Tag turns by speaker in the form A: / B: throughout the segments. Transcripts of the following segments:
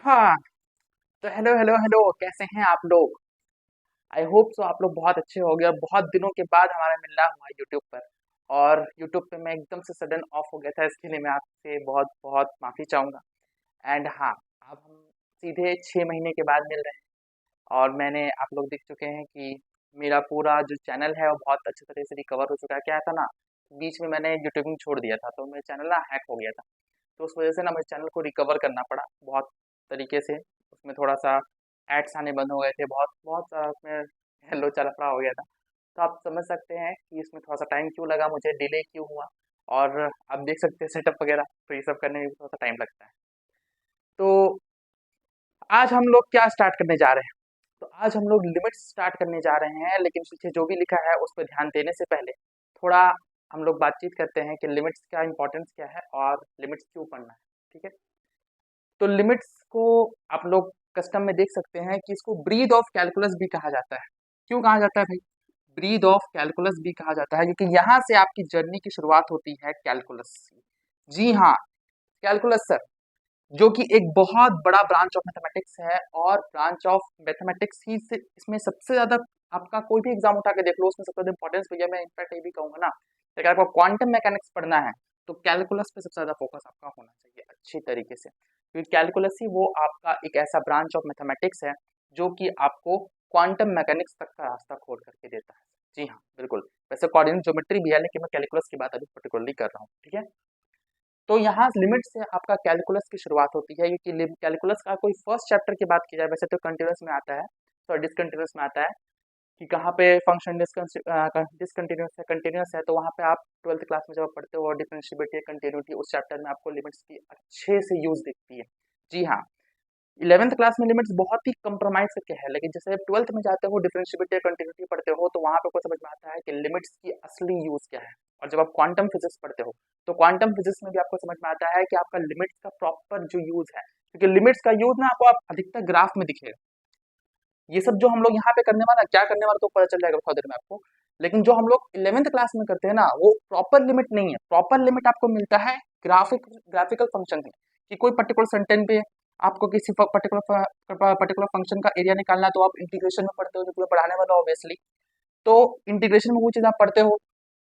A: हाँ। तो hello hello hello, कैसे हैं आप लोग? आई होप सो आप लोग बहुत अच्छे हो गए। और बहुत दिनों के बाद हमारा मिलना हुआ यूट्यूब पर। और यूट्यूब पे मैं एकदम से सडन ऑफ हो गया था, इसके लिए मैं आपसे बहुत बहुत माफ़ी चाहूँगा। एंड हाँ, अब हम सीधे 6 महीने के बाद मिल रहे हैं। और मैंने आप लोग देख चुके हैं कि मेरा पूरा जो चैनल है वो बहुत अच्छे तरह से रिकवर हो चुका है। क्या था ना, बीच में मैंने यूट्यूबिंग छोड़ दिया था, तो मेरा चैनल ना हैक हो गया था। तो उस वजह से ना मुझे चैनल को रिकवर करना पड़ा बहुत तरीके से। उसमें थोड़ा-सा एड्स आने बंद हो गए थे, बहुत बहुत सारा उसमें लोचा-लफड़ा हो गया था। तो आप समझ सकते हैं कि इसमें थोड़ा-सा टाइम क्यों लगा मुझे, डिले क्यों हुआ। और आप देख सकते हैं सेटअप वगैरह, तो ये सब करने में भी थोड़ा-सा टाइम लगता है। तो आज हम लोग क्या स्टार्ट करने जा रहे हैं? तो आज हम लोग लिमिट्स स्टार्ट करने जा रहे हैं, लेकिन पीछे जो भी लिखा है उस पे ध्यान देने से पहले थोड़ा हम लोग बातचीत करते हैं कि लिमिट्स का इम्पोर्टेंस क्या है और लिमिट्स क्यों पढ़ना है, ठीक है? तो लिमिट्स को आप लोग कस्टम में देख सकते हैं कि इसको ब्रीथ ऑफ कैलकुलस भी कहा जाता है। क्यों कहा जाता है भाई? ब्रीथ ऑफ कैलकुलस भी कहा जाता है क्योंकि यहाँ से आपकी जर्नी की शुरुआत होती है कैलकुलस से। जी हाँ, कैलकुलस सर, जो कि एक बहुत बड़ा ब्रांच ऑफ मैथमेटिक्स है। और ब्रांच ऑफ मैथमेटिक्स ही से इसमें सबसे ज़्यादा आपका कोई भी एग्जाम उठा के देख लो, उसमें सबसे ज़्यादा इंपॉर्टेंस भैया मैं इनफैक्ट ये भी कहूँगा ना, कि अगर आपको क्वांटम मैकेनिक्स पढ़ना है तो कैलकुलस पे सबसे ज़्यादा फोकस आपका होना चाहिए अच्छी तरीके से, क्योंकि कैलकुलस ही वो आपका एक ऐसा ब्रांच ऑफ मैथमेटिक्स है जो कि आपको क्वांटम मैकेनिक्स तक का रास्ता खोल करके देता है। जी हाँ, बिल्कुल। वैसे कोऑर्डिनेट ज्योमेट्री भी है, लेकिन मैं कैलकुलस की बात अभी पर्टिकुलरली कर रहा हूँ, ठीक है? तो यहाँ लिमिट से आपका कैलकुलस की शुरुआत होती है, क्योंकि कैलकुलस का कोई फर्स्ट चैप्टर की बात की जाए, वैसे तो कंटिन्यूस में आता है, तो डिसकंटिन्यूस में आता है कि कहाँ पे फंक्शन डिसकंटिन्यूस है, कंटिन्यूस है। तो वहाँ पे आप ट्वेल्थ क्लास में जब आप पढ़ते हो डिफरेंशिएबिलिटी कंटिन्यूटी, उस चैप्टर में आपको लिमिट्स की अच्छे से यूज दिखती है। जी हाँ, 11th क्लास में लिमिट्स बहुत ही कंप्रोमाइज करके है, लेकिन जैसे ट्वेल्थ में जाते हो डिफरेंशिएबिलिटी कंटिन्यूटी पढ़ते हो तो वहाँ पे को समझ में आता है कि लिमिट्स की असली यूज क्या है। और जब आप क्वांटम फिजिक्स पढ़ते हो तो क्वांटम फिजिक्स में भी आपको समझ में आता है कि आपका लिमिट्स का प्रॉपर जो यूज है, क्योंकि लिमिट्स का यूज ना आपको आप अधिकतर ग्राफ में दिखेगा। ये सब जो हम लोग यहाँ पे करने वाला क्या करने वाला तो पता चल जाएगा थोड़ा देर में आपको। लेकिन जो हम लोग 11th क्लास में करते हैं ना, वो प्रॉपर लिमिट नहीं है। प्रॉपर लिमिट आपको मिलता है ग्राफिकल फंक्शन में, कि कोई पर्टिकुलर सेंटेंस पे आपको किसी पर्टिकुलर फंक्शन का एरिया निकालना है, तो आप इंटीग्रेशन में पढ़ते हो, जो पूरा पढ़ाने वाला ऑब्वियसली। तो इंटीग्रेशन में वो चीज आप पढ़ते हो।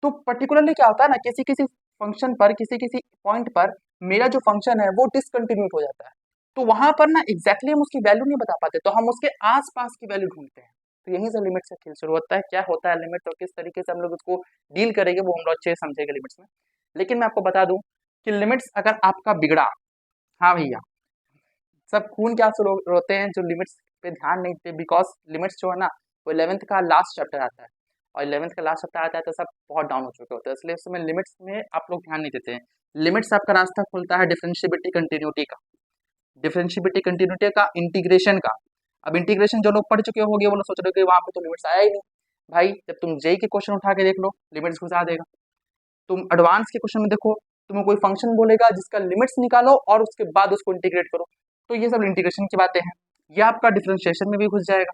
A: तो पर्टिकुलरली क्या होता है ना, किसी किसी फंक्शन पर, किसी किसी पॉइंट पर मेरा जो फंक्शन है वो डिसकंटिन्यूट हो जाता है। तो वहां पर ना एग्जैक्टली हम उसकी वैल्यू नहीं बता पाते, तो हम उसके आसपास की वैल्यू ढूंढते हैं। तो यहीं से लिमिट से खेल शुरू होता है। क्या होता है लिमिट और किस तरीके से हम लोग उसको डील करेंगे वो हम लोग अच्छे से समझेंगे लिमिट्स में। लेकिन मैं आपको बता दूं कि लिमिट्स अगर आपका बिगड़ा, हाँ भैया, सब खून के आंसू रोते हैं जो लिमिट्स पे ध्यान नहीं देते। बिकॉज लिमिट्स जो है ना, वो 11th का लास्ट चैप्टर आता है, और 11th का लास्ट चैप्टर आता है तो सब बहुत डाउन हो चुके होते हैं, इसलिए उस समय लिमिट्स में आप लोग ध्यान नहीं देते हैं। लिमिट्स आपका रास्ता खोलता है डिफरेंशिएबिलिटी कंटिन्यूटी का, डिफरेंशिएबिलिटी कंटिन्यूटी का, इंटीग्रेशन का। अब इंटीग्रेशन जो लोग पढ़ चुके होंगे वो लोग सोच रहे हो कि वहां पे तो लिमिट्स आया ही नहीं। भाई, जब तुम जेई के क्वेश्चन उठा के देख लो, लिमिट्स घुसा देगा। तुम एडवांस के क्वेश्चन में देखो, तुम्हें कोई फंक्शन बोलेगा जिसका लिमिट्स निकालो और उसके बाद उसको इंटीग्रेट करो, तो ये सब इंटीग्रेशन की बातें हैं। ये आपका डिफरेंशिएशन में भी घुस जाएगा।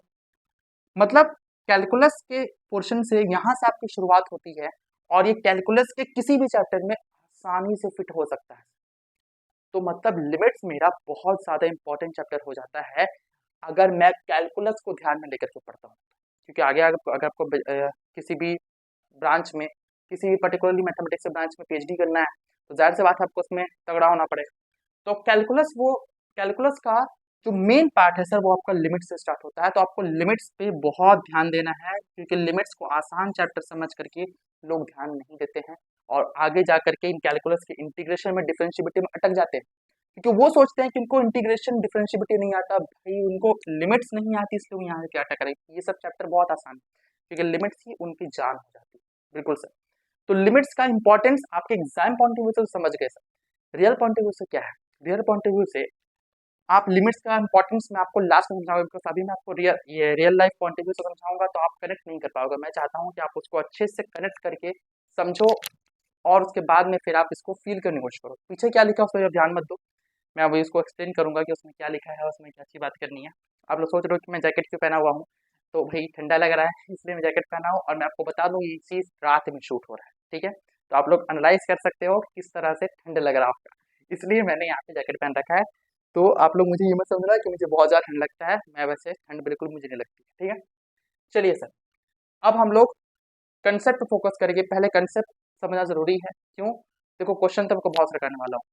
A: मतलब कैलकुलस के पोर्शन से यहाँ से आपकी शुरुआत होती है, और ये कैलकुलस के किसी भी चैप्टर में आसानी से फिट हो सकता है। तो मतलब लिमिट्स मेरा बहुत ज्यादा इंपॉर्टेंट चैप्टर हो जाता है अगर मैं कैलकुलस को ध्यान में लेकर के पढ़ता हूँ। क्योंकि आगे अगर आपको किसी भी ब्रांच में, किसी भी पर्टिकुलरली मैथमेटिक्स ब्रांच में पीएचडी करना है, तो जाहिर सी बात है आपको उसमें तगड़ा होना पड़ेगा। तो कैलकुलस का जो मेन पार्ट है सर, वो आपका लिमिट से स्टार्ट होता है। तो आपको लिमिट्स पे बहुत ध्यान देना है, क्योंकि लिमिट्स को आसान चैप्टर समझ करके लोग ध्यान नहीं देते हैं, और आगे जा करके इन कैलकुलस के इंटीग्रेशन में, डिफरेंशिएबिलिटी में अटक जाते हैं। क्योंकि वो सोचते हैं कि उनको इंटीग्रेशन डिफरेंशिएबिलिटी नहीं आता, भाई उनको लिमिट्स नहीं आती, इसलिए वो यहाँ क्या अटक रहे। ये सब चैप्टर बहुत आसान है, क्योंकि लिमिट्स ही उनकी जान हो जाती है। बिल्कुल सर। तो लिमिट्स का इंपॉर्टेंस आपके एग्जाम पॉइंट ऑफ व्यू से समझ गए sir. Real point of view से क्या है? रियल पॉइंट ऑफ व्यू से आप लिमिट्स का इंपॉर्टेंस मैं आपको लास्ट में समझाऊंगा, बिकॉज अभी मैं आपको real life point of view से समझाऊंगा तो आप कनेक्ट नहीं कर पाओगे। मैं चाहता हूँ कि आप उसको अच्छे से कनेक्ट करके समझो, और उसके बाद में फिर आप इसको फील करने की कोशिश करो। पीछे क्या लिखा है उस पर ध्यान मत दो, मैं अभी इसको एक्सप्लेन करूंगा कि उसमें क्या लिखा है, उसमें क्या अच्छी बात करनी है। आप लोग सोच रहे हो कि मैं जैकेट क्यों पहना हुआ हूँ, तो भाई ठंडा लग रहा है इसलिए मैं जैकेट पहना हूँ। और मैं आपको बता दूँ ये चीज़ रात में शूट हो रहा है, ठीक है? तो आप लोग एनालाइज कर सकते हो किस तरह से ठंड लग रहा है आपका, इसलिए मैंने यहाँ पे जैकेट पहन रखा है। तो आप लोग मुझे ये मत समझना कि मुझे बहुत ज़्यादा ठंड लगता है, मैं वैसे ठंड बिल्कुल मुझे नहीं लगती है, ठीक है। चलिए सर, अब हम लोग कंसेप्ट पे फोकस करेंगे। पहले कंसेप्ट समझना ज़रूरी है, क्यों? देखो क्वेश्चन तो आपको बहुत सारा करने वाला हूँ,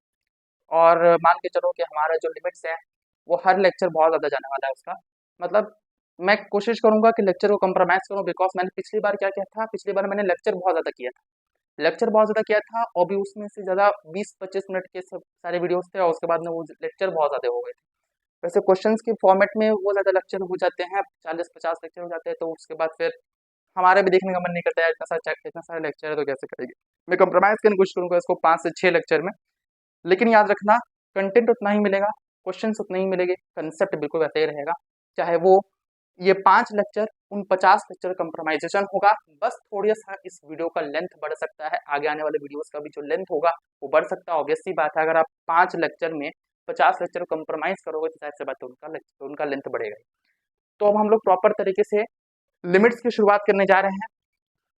A: और मान के चलो कि हमारा जो लिमिट्स है वो हर लेक्चर बहुत ज़्यादा जाने वाला है उसका, मतलब मैं कोशिश करूंगा कि लेक्चर को कंप्रोमाइज़ करूँ, बिकॉज मैंने पिछली बार क्या किया था, पिछली बार मैंने लेक्चर बहुत ज़्यादा किया था, लेक्चर बहुत ज़्यादा किया था, और भी उसमें से ज़्यादा 20-25 मिनट के सब सारे वीडियोस थे, और उसके बाद में वो लेक्चर बहुत ज़्यादा हो गए थे। वैसे क्वेश्चंस के फॉर्मेट में वो ज़्यादा लेक्चर हो जाते हैं, 40-50 लेक्चर हो जाते हैं, तो उसके बाद फिर हमारे भी देखने का मन नहीं करता है, इतना सारा लेक्चर है तो कैसे करेंगे। मैं कंप्रोमाइज़ करने की कोशिश करूँगा इसको 5 से 6 लेक्चर में, लेकिन याद रखना कंटेंट उतना ही मिलेगा, क्वेश्चंस उतने ही मिलेंगे, कंसेप्ट बिल्कुल वैसे ही रहेगा, चाहे वो ये 5 लेक्चर उन 50 लेक्चर कंप्रोमाइजेशन होगा। बस थोड़ा सा इस वीडियो का लेंथ बढ़ सकता है, आगे आने वाले वीडियोस का भी जो लेंथ होगा वो बढ़ सकता है, ऑब्वियस सी बात है। अगर आप 5 लेक्चर में 50 लेक्चर कंप्रोमाइज करोगे तो जाहिर सी बात है उनका लेंथ बढ़ेगा। तो अब हम लोग प्रॉपर तरीके से लिमिट्स की शुरुआत करने जा रहे हैं।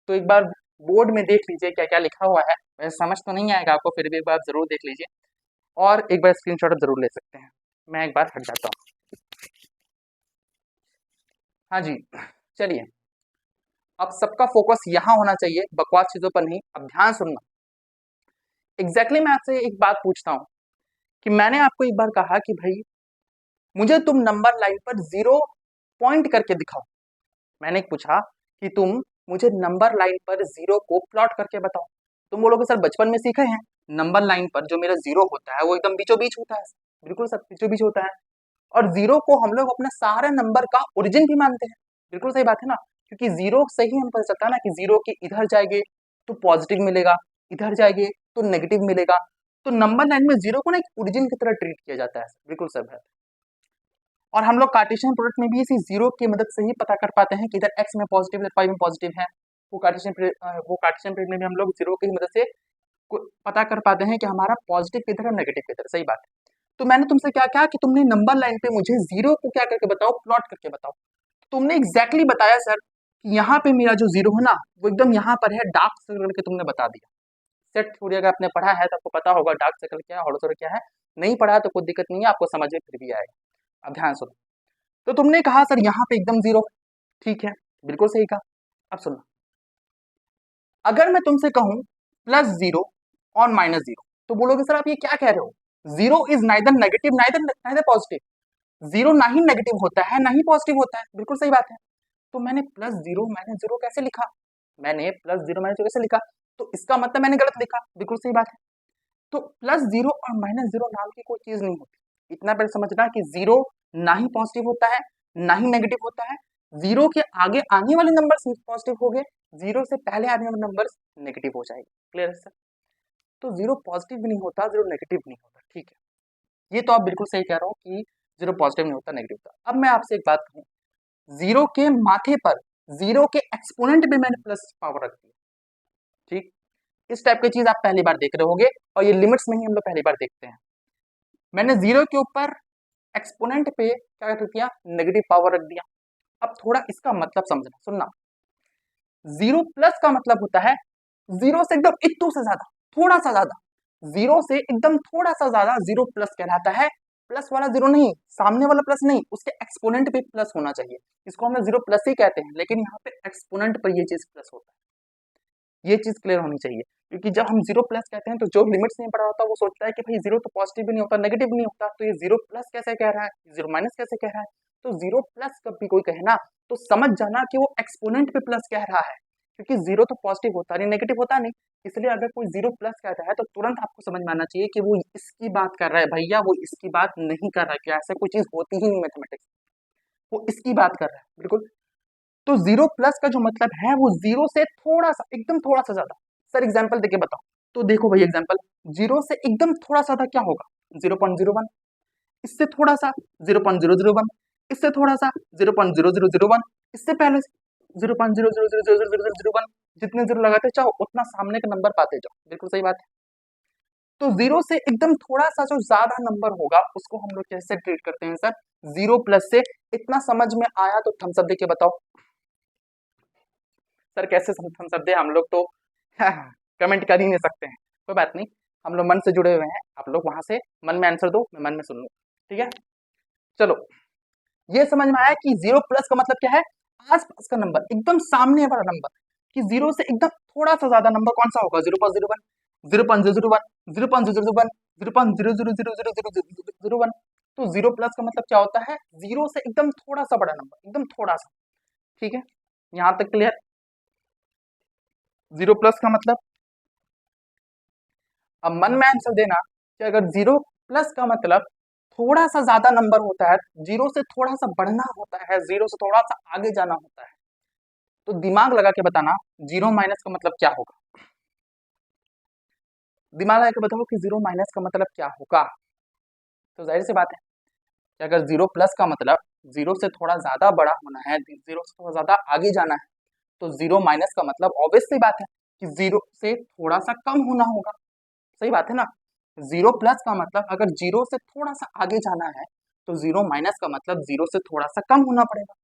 A: तो एक बार बोर्ड में देख लीजिए क्या क्या लिखा हुआ है, वैसे समझ तो नहीं आएगा आपको, फिर भी एक बार जरूर देख लीजिए, और एक बार स्क्रीनशॉट जरूर ले सकते हैं। मैं एक बार हट जाता हूँ। हाँ जी, चलिए, अब सबका फोकस यहाँ होना चाहिए, बकवास चीजों पर नहीं। अब ध्यान सुनना, एग्जैक्टली मैं आपसे एक बात पूछता हूँ कि मैंने आपको एक बार कहा कि भाई मुझे तुम नंबर लाइन पर 0 पॉइंट करके दिखाओ। मैंने एक पूछा कि तुम मुझे नंबर लाइन पर 0 को प्लॉट करके बताओ। तुम बोलोगे सर बचपन में सीखे हैं, नंबर लाइन पर जो मेरा 0 होता है वो एकदम बीचों बीच होता है। बिल्कुल सर, बीचों बीच होता है, और 0 को हम लोग अपने सारे नंबर का ओरिजिन भी मानते हैं। बिल्कुल सही बात है ना, क्योंकि 0 से ही हम पता चलता है ना कि 0 के इधर जाएंगे तो पॉजिटिव मिलेगा, इधर जाएंगे तो नेगेटिव मिलेगा। तो नंबर लाइन में 0 को ना एक ओरिजिन की तरह ट्रीट किया जाता है। बिल्कुल सर है। और हम लोग कार्टेशियन प्रोडक्ट में भी इसी 0 की मदद से ही पता कर पाते हैं कि इधर x में पॉजिटिव इधर y में पॉजिटिव है। वो कार्टेशियन प्रोडक्ट में भी हम लोग 0 की मदद से पता कर पाते हैं कि हमारा पॉजिटिव किधर है नेगेटिव किधर। सही बात है। तो मैंने तुमसे क्या कहा कि तुमने नंबर लाइन पे मुझे 0 को क्या करके बताओ, प्लॉट करके बताओ। तुमने एग्जैक्टली बताया सर कि यहाँ पे मेरा जो 0 है ना वो एकदम यहाँ पर है, डार्क सर्कल करके तुमने बता दिया। सेट थोड़ी अगर आपने पढ़ा है तो आपको पता होगा डार्क सर्कल क्या है, हॉलो सर्कल क्या है। नहीं पढ़ा है तो कोई दिक्कत नहीं है, आपको समझ में फिर भी आएगा। अब ध्यान सुनो, तो तुमने कहा सर यहाँ पे एकदम 0, ठीक है, बिल्कुल सही कहा। अब सुनो, अगर मैं तुमसे कहूं +0 और -0 तो बोलोगे सर आप ये क्या कह रहे हो, 0 is neither negative neither neither positive. 0 ना ही नेगेटिव होता है ना ही पॉजिटिव होता है, बिल्कुल सही बात है। तो मैंने +0 -0 कैसे लिखा, मैंने +0 -0 कैसे लिखा, तो इसका मतलब मैंने गलत लिखा। बिल्कुल सही बात है। तो +0 और -0 नाम की कोई चीज नहीं होती। इतना पहले समझना कि 0 ना ही पॉजिटिव होता है ना ही नेगेटिव होता है। 0 के आगे आने वाले नंबर पॉजिटिव हो गए, 0 से पहले आने वाले नंबर नेगेटिव हो जाएंगे। क्लियर है सर? तो 0 पॉजिटिव भी नहीं होता, 0 नेगेटिव भी नहीं होता, ठीक है। ये तो आप बिल्कुल सही कह रहे हो कि 0 पॉजिटिव नहीं होता नेगेटिव होता। अब मैं आपसे एक बात कहूँ, 0 के माथे पर 0 के एक्सपोनेंट में मैंने प्लस पावर रख दिया, ठीक। इस टाइप की चीज आप पहली बार देख रहे होगे, और ये लिमिट्स में ही हम लोग पहली बार देखते हैं। मैंने 0 के ऊपर एक्सपोनेंट पे क्या कर दिया, नेगेटिव पावर रख दिया। अब थोड़ा इसका मतलब समझना, सुनना। 0 प्लस का मतलब होता है 0 से एकदम इतू से ज्यादा, थोड़ा सा ज्यादा। 0 से एकदम थोड़ा सा ज्यादा 0 प्लस कहलाता है। प्लस वाला 0 नहीं, सामने वाला प्लस नहीं, उसके एक्सपोनेंट पे प्लस होना चाहिए। इसको हम 0 प्लस ही कहते हैं, लेकिन यहाँ पे एक्सपोनेंट पर ये चीज प्लस होता है। ये चीज क्लियर होनी चाहिए, क्योंकि जब हम 0 प्लस कहते हैं तो जो लिमिट्स नहीं पढ़ा होता वो सोचता है कि भाई 0 तो पॉजिटिव भी नहीं होता नेगेटिव भी नहीं होता, तो ये 0 प्लस कैसे कह रहा है, 0 माइनस कैसे कह रहा है। तो 0 प्लस कब भी कोई कहे ना तो समझ जाना कि वो एक्सपोनेंट पे प्लस कह रहा है, क्योंकि 0 तो पॉजिटिव होता नहीं नेगेटिव होता नहीं। इसलिए अगर कोई 0 प्लस कहता है तो तुरंत आपको समझ में आना चाहिए कि वो इसकी बात कर रहा है भैया, वो इसकी बात नहीं कर रहा है, कि ऐसा कोई चीज होती ही नहीं मैथमेटिक्स, वो इसकी बात कर रहा है। बिल्कुल। तो 0 प्लस का जो मतलब है वो 0 से थोड़ा सा, एकदम थोड़ा सा ज्यादा। सर एग्जांपल देके बताओ, तो देखो भाई एग्जांपल, 0 से एकदम थोड़ा सा ज्यादा क्या होगा, 0.01, इससे थोड़ा सा 0.001, इससे थोड़ा सा 0.0001, इससे पहले 0.00000001। जितने जीरो लगाते जाओ उतना सामने का नंबर पाते जाओ। बिल्कुल सही बात है। तो 0 से एकदम थोड़ा सा जो ज्यादा नंबर होगा उसको हम लोग कैसे ट्रीट करते हैं सर, 0 प्लस से। इतना समझ में आया तो थम्स अप देके बताओ सर, कैसे थम्स अप दे, हम लोग तो कमेंट कर ही नहीं सकते हैं। कोई बात नहीं, हम लोग मन से जुड़े हुए हैं, आप लोग वहां से मन में आंसर दो, मैं मन में सुन लूँ। ठीक है, चलो ये समझ में आया कि जीरो प्लस का मतलब क्या है, आसपास का नंबर, एकदम सामने वाला नंबर, कि जीरो से एकदम थोड़ा सा ज्यादा नंबर कौन सा होगा, 0.01, 0.001, 0.001, 0.0000001। तो जीरो प्लस का मतलब क्या होता है, जीरो से एकदम थोड़ा सा बड़ा नंबर, एकदम थोड़ा सा। ठीक है, यहां तक क्लियर। जीरो प्लस का मतलब, अब मन में आंसर देना कि अगर जीरो प्लस का मतलब थोड़ा सा ज्यादा नंबर होता है, जीरो से थोड़ा सा बढ़ना होता है, जीरो से थोड़ा सा आगे जाना होता है, तो दिमाग लगा के बताना जीरो माइनस का मतलब क्या होगा। दिमाग लगा के बताओ कि जीरो माइनस का मतलब क्या होगा। तो जाहिर सी बात है कि अगर जीरो प्लस का मतलब जीरो से थोड़ा ज्यादा बड़ा होना है, जीरो से थोड़ा ज्यादा आगे जाना है, तो जीरो माइनस का मतलब ऑब्वियस सी बात है कि जीरो से थोड़ा सा कम होना होगा। सही बात है ना। जीरो प्लस का मतलब अगर जीरो से थोड़ा सा आगे जाना है, तो जीरो माइनस का मतलब जीरो से थोड़ा सा कम होना पड़ेगा।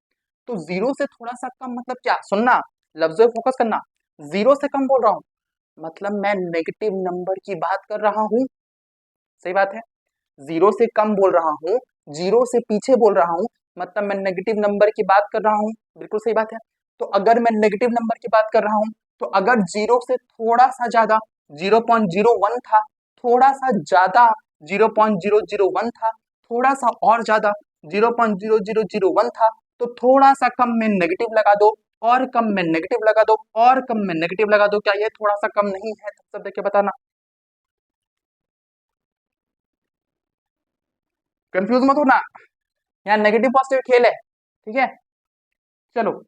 A: तो जीरो से थोड़ा सा कम मतलब क्या, सुनना, लफ्जों पे फोकस करना। जीरो से कम बोल रहा हूँ मतलब मैं नेगेटिव नंबर की बात कर रहा हूँ। सही बात है, जीरो से कम बोल रहा हूँ, जीरो से पीछे बोल रहा हूँ, मतलब मैं नेगेटिव नंबर की बात कर रहा हूँ। बिल्कुल सही बात है। तो अगर मैं नेगेटिव नंबर की बात कर रहा हूँ, तो अगर जीरो से थोड़ा सा ज्यादा 0.01 था, थोड़ा सा ज्यादा 0.001 था, थोड़ा सा और ज्यादा 0.0001 था, तो थोड़ा सा कम में नेगेटिव लगा दो, और कम में नेगेटिव लगा दो, और कम में नेगेटिव लगा दो। क्या ये थोड़ा सा कम नहीं है? सब देख के बताना। कंफ्यूज मत होना, यहाँ नेगेटिव पॉजिटिव खेल है। ठीक है, चलो,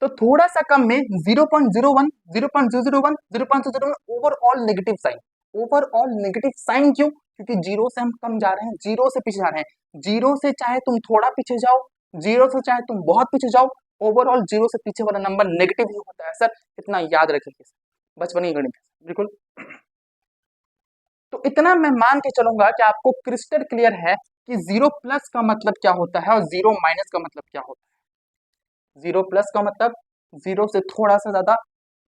A: तो थोड़ा सा कम में 0.01, 0.001, 0.001, overall negative sign. Overall negative sign क्यों? क्योंकि जीरो से हम कम जा रहे हैं, जीरो से पीछे जा रहे हैं। जीरो से चाहे तुम थोड़ा पीछे जाओ, जीरो से चाहे तुम बहुत पीछे जाओ, ओवरऑल जीरो से पीछे वाला नंबर नेगेटिव ही होता है सर। इतना याद रखिए, बचपन की गणित। बिल्कुल। तो इतना मैं मान के चलूंगा कि आपको क्रिस्टल क्लियर है कि जीरो प्लस का मतलब क्या होता है और जीरो माइनस का मतलब क्या होता है। जीरो प्लस का मतलब जीरो से थोड़ा सा ज्यादा,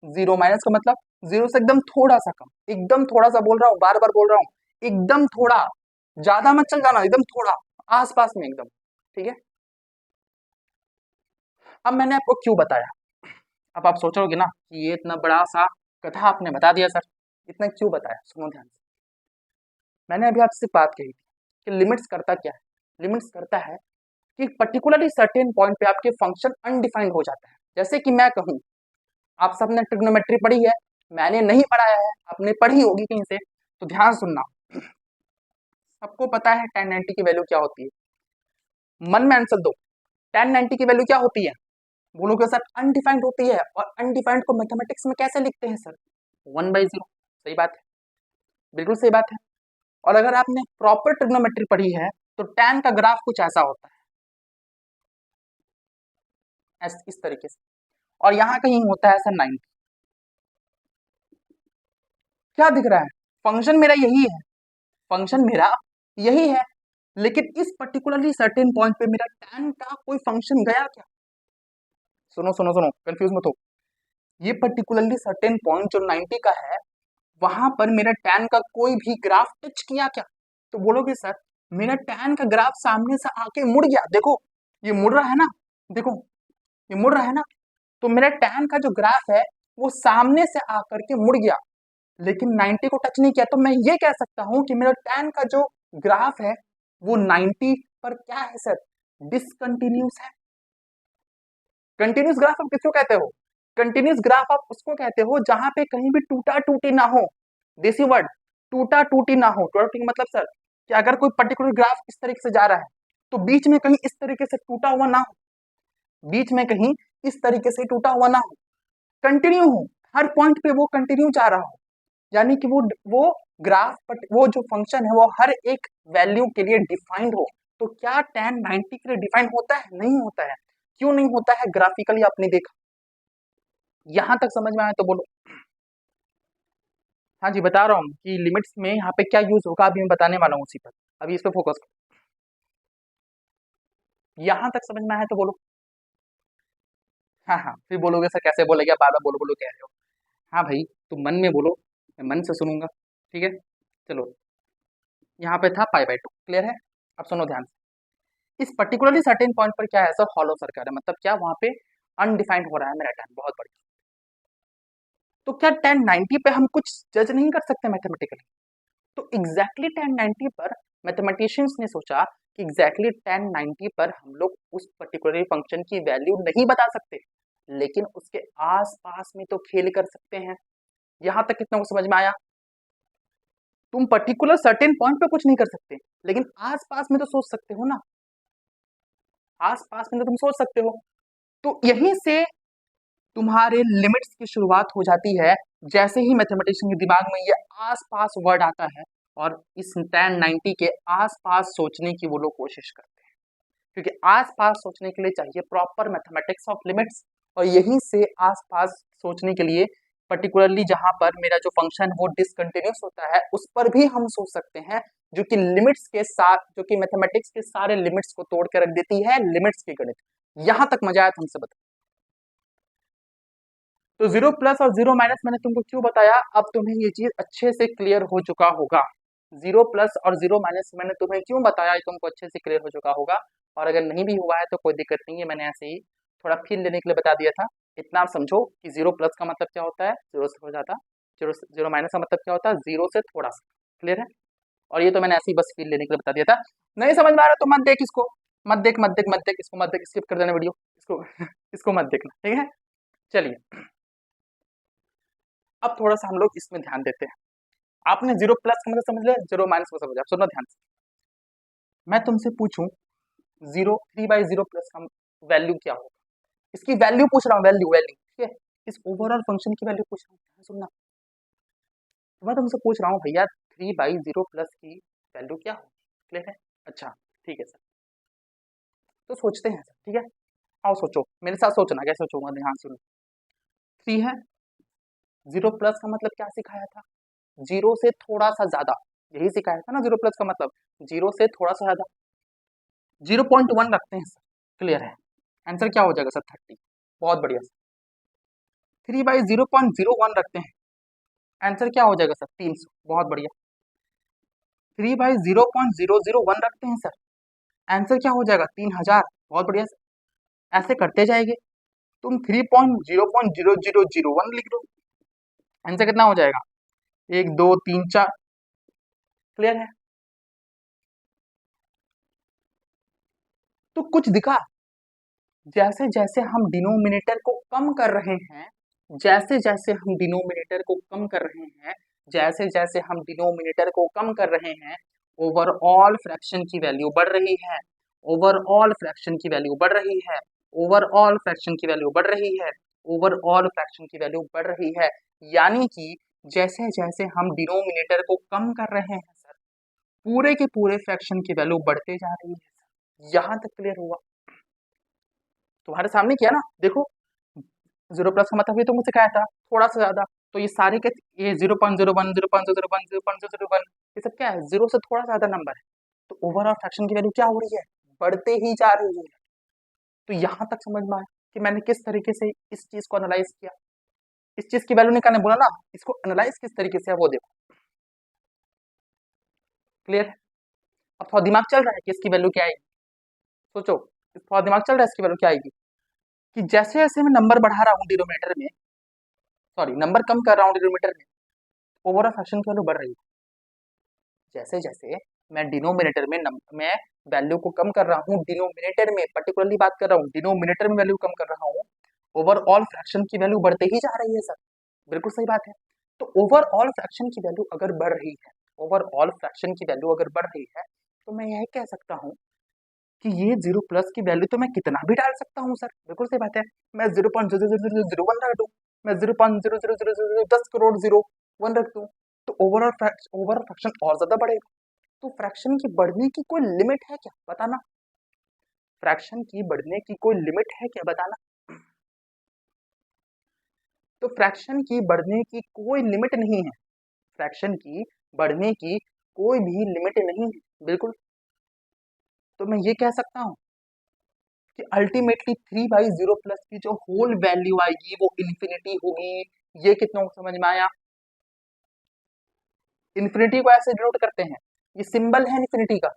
A: जीरो माइनस का मतलब जीरो से एकदम थोड़ा सा कम। एकदम थोड़ा सा बोल रहा हूँ, बार बार बोल रहा हूँ, एकदम थोड़ा, ज्यादा मत चल जाना, एकदम थोड़ा, आसपास में एकदम। ठीक है, अब मैंने आपको क्यों बताया। अब आप सोचोगे ना कि ये इतना बड़ा सा कथा आपने बता दिया सर, इतना क्यों बताया। सुनो ध्यान से, मैंने अभी आपसे बात कही थी कि लिमिट्स करता क्या है। लिमिट्स करता है कि पर्टिकुलरली सर्टेन पॉइंट पे आपके फंक्शन अनडिफाइंड हो जाता है। जैसे कि मैं कहूँ, आप सबने ट्रिग्नोमेट्री पढ़ी है, मैंने नहीं पढ़ाया है, आपने पढ़ी होगी कहीं से, तो ध्यान सुनना। सबको पता है tan 90 की वैल्यू क्या होती है, मन में आंसर दो। tan 90 की वैल्यू क्या होती है? बोलोगे सर अनडिफाइंड होती है, और अनडिफाइंड को मैथमेटिक्स में कैसे लिखते हैं सर? 1/0। सही बात है, बिल्कुल सही बात है। और अगर आपने प्रॉपर ट्रिग्नोमेट्री पढ़ी है, तो tan का ग्राफ कुछ ऐसा होता है, इस तरीके से, और यहाँ कहीं होता है सर 90। क्या दिख रहा है? फंक्शन मेरा यही है, फंक्शन मेरा यही है, लेकिन इस पर्टिकुलरली सर्टेन पॉइंट पे मेरा tan का कोई फंक्शन गया क्या? सुनो सुनो सुनो, कंफ्यूज मत हो। ये पर्टिकुलरली सर्टेन पॉइंट जो 90 का है, वहां पर मेरा tan का कोई भी ग्राफ टच किया क्या? तो बोलोगे सर मेरा tan का ग्राफ सामने से आके मुड़ गया, देखो ये मुड़ रहा है ना, देखो ये मुड़ रहा है ना। तो मेरा tan का जो ग्राफ है वो सामने से आकर के मुड़ गया, लेकिन 90 को टच नहीं किया। तो मैं ये कह सकता हूं कि मेरा tan का जो ग्राफ है वो 90 पर क्या है सर? डिसकंटिन्यूस है। कंटिन्यूस ग्राफ आप किसको कहते हो? कंटिन्यूस ग्राफ आप उसको कहते हो जहां पे कहीं भी टूटा टूटी ना हो। देसी वर्ड, टूटा टूटी ना हो। टूटा टूटी मतलब सर कि अगर कोई पर्टिकुलर ग्राफ इस तरीके से जा रहा है, तो बीच में कहीं इस तरीके से टूटा हुआ ना हो, बीच में कहीं इस तरीके से टूटा हुआ ना हो, कंटिन्यू हो, हर पॉइंट पे वो कंटिन्यू जा रहा हो। यानी कि वो ग्राफ पर वो जो फंक्शन है वो हर एक वैल्यू के लिए डिफाइंड हो। तो क्या tan 90 के लिए डिफाइंड होता है? नहीं होता है। क्यों नहीं होता है? ग्राफिकली आपने देखा। यहां तक समझ में आया तो बोलो। हाँ जी, बता रहा हूँ कि लिमिट्स में यहाँ पे क्या यूज होगा, अभी मैं बताने वाला हूँ उसी पर। अभी इस पर फोकस करो। यहां तक समझ में आया तो बोलो। हाँ हाँ, फिर बोलोगे सर कैसे बोलेगे, बार बार बोलो बोलो कह रहे हो। हाँ भाई, तुम मन में बोलो, मैं मन से सुनूंगा। ठीक है, चलो, यहाँ पे था पाई बाई टू, क्लियर है। अब सुनो ध्यान से, इस पर्टिकुलरली सर्टेन पॉइंट पर क्या है सर, हॉलो सर्कल है, मतलब क्या वहां पे अनडिफाइंड हो रहा है मेरा tan, बहुत बढ़िया। तो क्या tan 90 पे हम कुछ जज नहीं कर सकते मैथमेटिकली? तो एग्जैक्टली tan 90 पर मैथमेटिशियंस ने सोचा कि एग्जैक्टली tan 90 पर हम लोग उस पर्टिकुलर फंक्शन की वैल्यू नहीं बता सकते, लेकिन उसके आसपास में तो खेल कर सकते हैं। यहां तक कितना को समझ में आया? तुम पर्टिकुलर सर्टेन पॉइंट पे कुछ नहीं कर सकते, लेकिन आसपास में तो सोच सकते हो ना, आसपास में तो तुम सोच सकते हो। तो यहीं से तुम्हारे लिमिट्स की शुरुआत हो जाती है, जैसे ही मैथमेटिशियन के दिमाग में ये आसपास वर्ड आता है, और इस tan 90 के आसपास सोचने की वो लोग कोशिश करते हैं, क्योंकि आसपास सोचने के लिए चाहिए प्रॉपर मैथमेटिक्स ऑफ लिमिट्स, और यहीं से आसपास सोचने के लिए पर्टिकुलरली जहां पर मेरा जो फंक्शन वो डिसकंटिन्यूस होता है उस पर भी हम सोच सकते हैं, जो कि लिमिट्स के साथ, जो कि मैथमेटिक्स के सारे लिमिट्स को तोड़ के रख देती है लिमिट्स की गणित। यहां तक मजा आया तुमसे बता। तो जीरो प्लस और जीरो माइनस मैंने तुमको क्यों बताया, अब तुम्हें ये चीज अच्छे से क्लियर हो चुका होगा। जीरो प्लस और जीरो माइनस मैंने तुम्हें क्यों बताया, ये तुमको अच्छे से क्लियर हो चुका होगा। और अगर नहीं भी हुआ है तो कोई दिक्कत नहीं है, मैंने ऐसे ही थोड़ा फील लेने के लिए बता दिया था। इतना आप समझो कि जीरो प्लस का मतलब क्या होता है, जीरो से हो जाता, जीरो जीरो माइनस का मतलब क्या होता है, जीरो से थोड़ा सा। क्लियर है? और ये तो मैंने ऐसे ही बस फील लेने के लिए बता दिया था। नहीं समझ में आ रहा तो मत देख इसको, मत देख मत देख मत देख इसको, मत देख, स्किप कर देना वीडियो इसको इसको मत देखना, ठीक है। चलिए अब थोड़ा सा हम लोग इसमें ध्यान देते हैं। आपने जीरो प्लस का मतलब समझ लिया, जीरो माइनस को समझ लिया। सुनो ध्यान से, मैं तुमसे पूछूं zero three by zero plus का वैल्यू क्या होगा, इसकी वैल्यू पूछ रहा हूँ, वैल्यू वैल्यू, ठीक है, इस ओवरऑल फंक्शन की वैल्यू पूछ रहा हूँ, ध्यान से सुनना। तो मैं तुमसे पूछ रहा हूँ भैया, थ्री बाई जीरो प्लस की वैल्यू क्या होगी? क्लियर है? अच्छा ठीक है सर, तो सोचते हैं सर, ठीक है। आओ सोचो मेरे साथ, सोचना कैसे सोचूंगा, ध्यान सुनो। थ्री है, जीरो प्लस का मतलब क्या सिखाया था, जीरो से थोड़ा सा ज्यादा, यही सिखाया था ना जीरो प्लस का मतलब, जीरो से थोड़ा सा ज्यादा। 0.1 रखते हैं सर, क्लियर है, आंसर क्या हो जाएगा सर, 30। बहुत बढ़िया सर। थ्री बाई 0.01 रखते हैं, आंसर क्या हो जाएगा सर, 300। बहुत बढ़िया। थ्री बाई 0.001 रखते हैं सर, आंसर क्या हो जाएगा, 3000। बहुत बढ़िया सर। ऐसे करते जाएंगे, तुम 3.0.0001 लिख दो, आंसर कितना हो जाएगा, 1 2 3 4। क्लियर है? तो कुछ दिखा, जैसे जैसे हम डिनोमिनेटर को कम कर रहे हैं, जैसे जैसे हम डिनोमिनेटर को कम कर रहे हैं, जैसे जैसे हम डिनोमिनेटर को कम कर रहे हैं, ओवरऑल फ्रैक्शन की वैल्यू बढ़ रही है, ओवरऑल फ्रैक्शन की वैल्यू बढ़ रही है, ओवरऑल फ्रैक्शन की वैल्यू बढ़ रही है, ओवरऑल फ्रैक्शन की वैल्यू बढ़ रही है। यानी कि जैसे जैसे हम डिनोमिनेटर को कम कर रहे हैं सर, पूरे के पूरे फ्रैक्शन की वैल्यू बढ़ते जा रही है सर। यहां तक क्लियर हुआ? तुम्हारे सामने किया ना, देखो जीरो प्लस का मतलब ये तो मुझे कहा था थोड़ा सा ज्यादा, तो ये सारे के ये 0.01 0.001 0.001, ये सब क्या है, जीरो से थोड़ा ज्यादा नंबर है। तो ओवरऑल फ्रैक्शन की वैल्यू क्या हो रही है, बढ़ते ही जा रही है। तो यहां तक समझ में आया कि मैंने किस तरीके से इस चीज को एनालाइज किया, इस चीज की वैल्यू निकालने बोला ना, इसको एनालाइज किस तरीके से है वो देखो। क्लियर है? अब थोड़ा दिमाग चल रहा है कि इसकी वैल्यू क्या आएगी, सोचो, थोड़ा दिमाग चल रहा है इसकी वैल्यू क्या आएगी, कि जैसे जैसे मैं नंबर बढ़ा रहा हूँ डिनोमिनेटर में, सॉरी नंबर कम कर रहा हूँ डिनोमिनेटर में, ओवरऑल फ्रैक्शन की वैल्यू बढ़ रही है। जैसे जैसे मैं डिनोमिनेटर में मैं वैल्यू को कम कर रहा हूँ, डिनोमिनेटर में पर्टिकुलरली बात कर रहा हूँ, डिनोमिनेटर में वैल्यू कम कर रहा हूँ, ओवरऑल फ्रैक्शन की वैल्यू बढ़ते ही जा रही है सर। बिल्कुल सही बात है। तो ओवरऑल फ्रैक्शन की वैल्यू अगर बढ़ रही है, ओवरऑल फ्रैक्शन की वैल्यू अगर बढ़ रही है, तो मैं यह कह सकता हूँ कि ये जीरो प्लस की वैल्यू तो मैं कितना भी डाल सकता हूँ सर। बिल्कुल सही बात है, मैं 0.00001 रख दूँ, मैं 0.00010 करोड़ 01 रख दूँ, तो ओवरऑल फ्रैक्शन और ज्यादा बढ़ेगा। तो फ्रैक्शन की बढ़ने की कोई लिमिट है क्या, बताना, फ्रैक्शन की बढ़ने की कोई लिमिट है क्या, बताना। तो फ्रैक्शन की बढ़ने की कोई लिमिट नहीं है, फ्रैक्शन की बढ़ने की कोई भी लिमिट नहीं है, बिल्कुल। तो मैं ये कह सकता हूँ कि ultimately three by zero plus की जो होल वैल्यू आएगी वो इन्फिनिटी होगी। ये कितनों को समझ में आया? इन्फिनिटी को ऐसे डिनोट करते हैं, ये सिंबल है इन्फिनिटी का,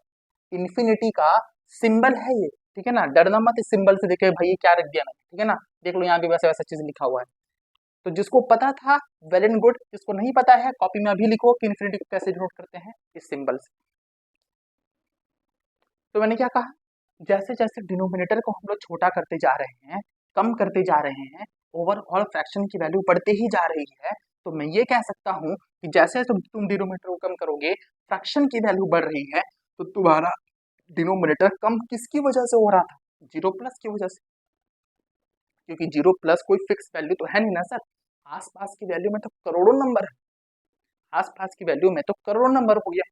A: इन्फिनिटी का सिंबल है ये, ठीक है ना। डरना मत इस सिंबल से, देखे भाई क्या रख दिया मैंने, ठीक है ना। देख लो यहाँ भी वैसा वैसा चीज लिखा हुआ है। तो जिसको पता था वेल एंड गुड, जिसको नहीं पता है कॉपी में अभी लिखो कि इन्फिनिटी को कैसे डिनोट करते हैं, इस सिंबल से। तो मैंने क्या कहा, जैसे जैसे डिनोमिनेटर को हम लोग छोटा करते जा रहे हैं, कम करते जा रहे हैं, ओवरऑल फ्रैक्शन की वैल्यू बढ़ते ही जा रही है। तो मैं ये कह सकता हूँ कि जैसे तुम डिनोमिनेटर को कम करोगे, फ्रैक्शन की वैल्यू बढ़ रही है, तो तुम्हारा डिनोमिनेटर कम किसकी वजह से हो रहा था, जीरो प्लस की वजह से। क्योंकि जीरो प्लस कोई फिक्स वैल्यू तो है नहीं ना सर, आसपास की वैल्यू में तो करोड़ों नंबर है, आसपास की वैल्यू में तो करोड़ों नंबर हो गया।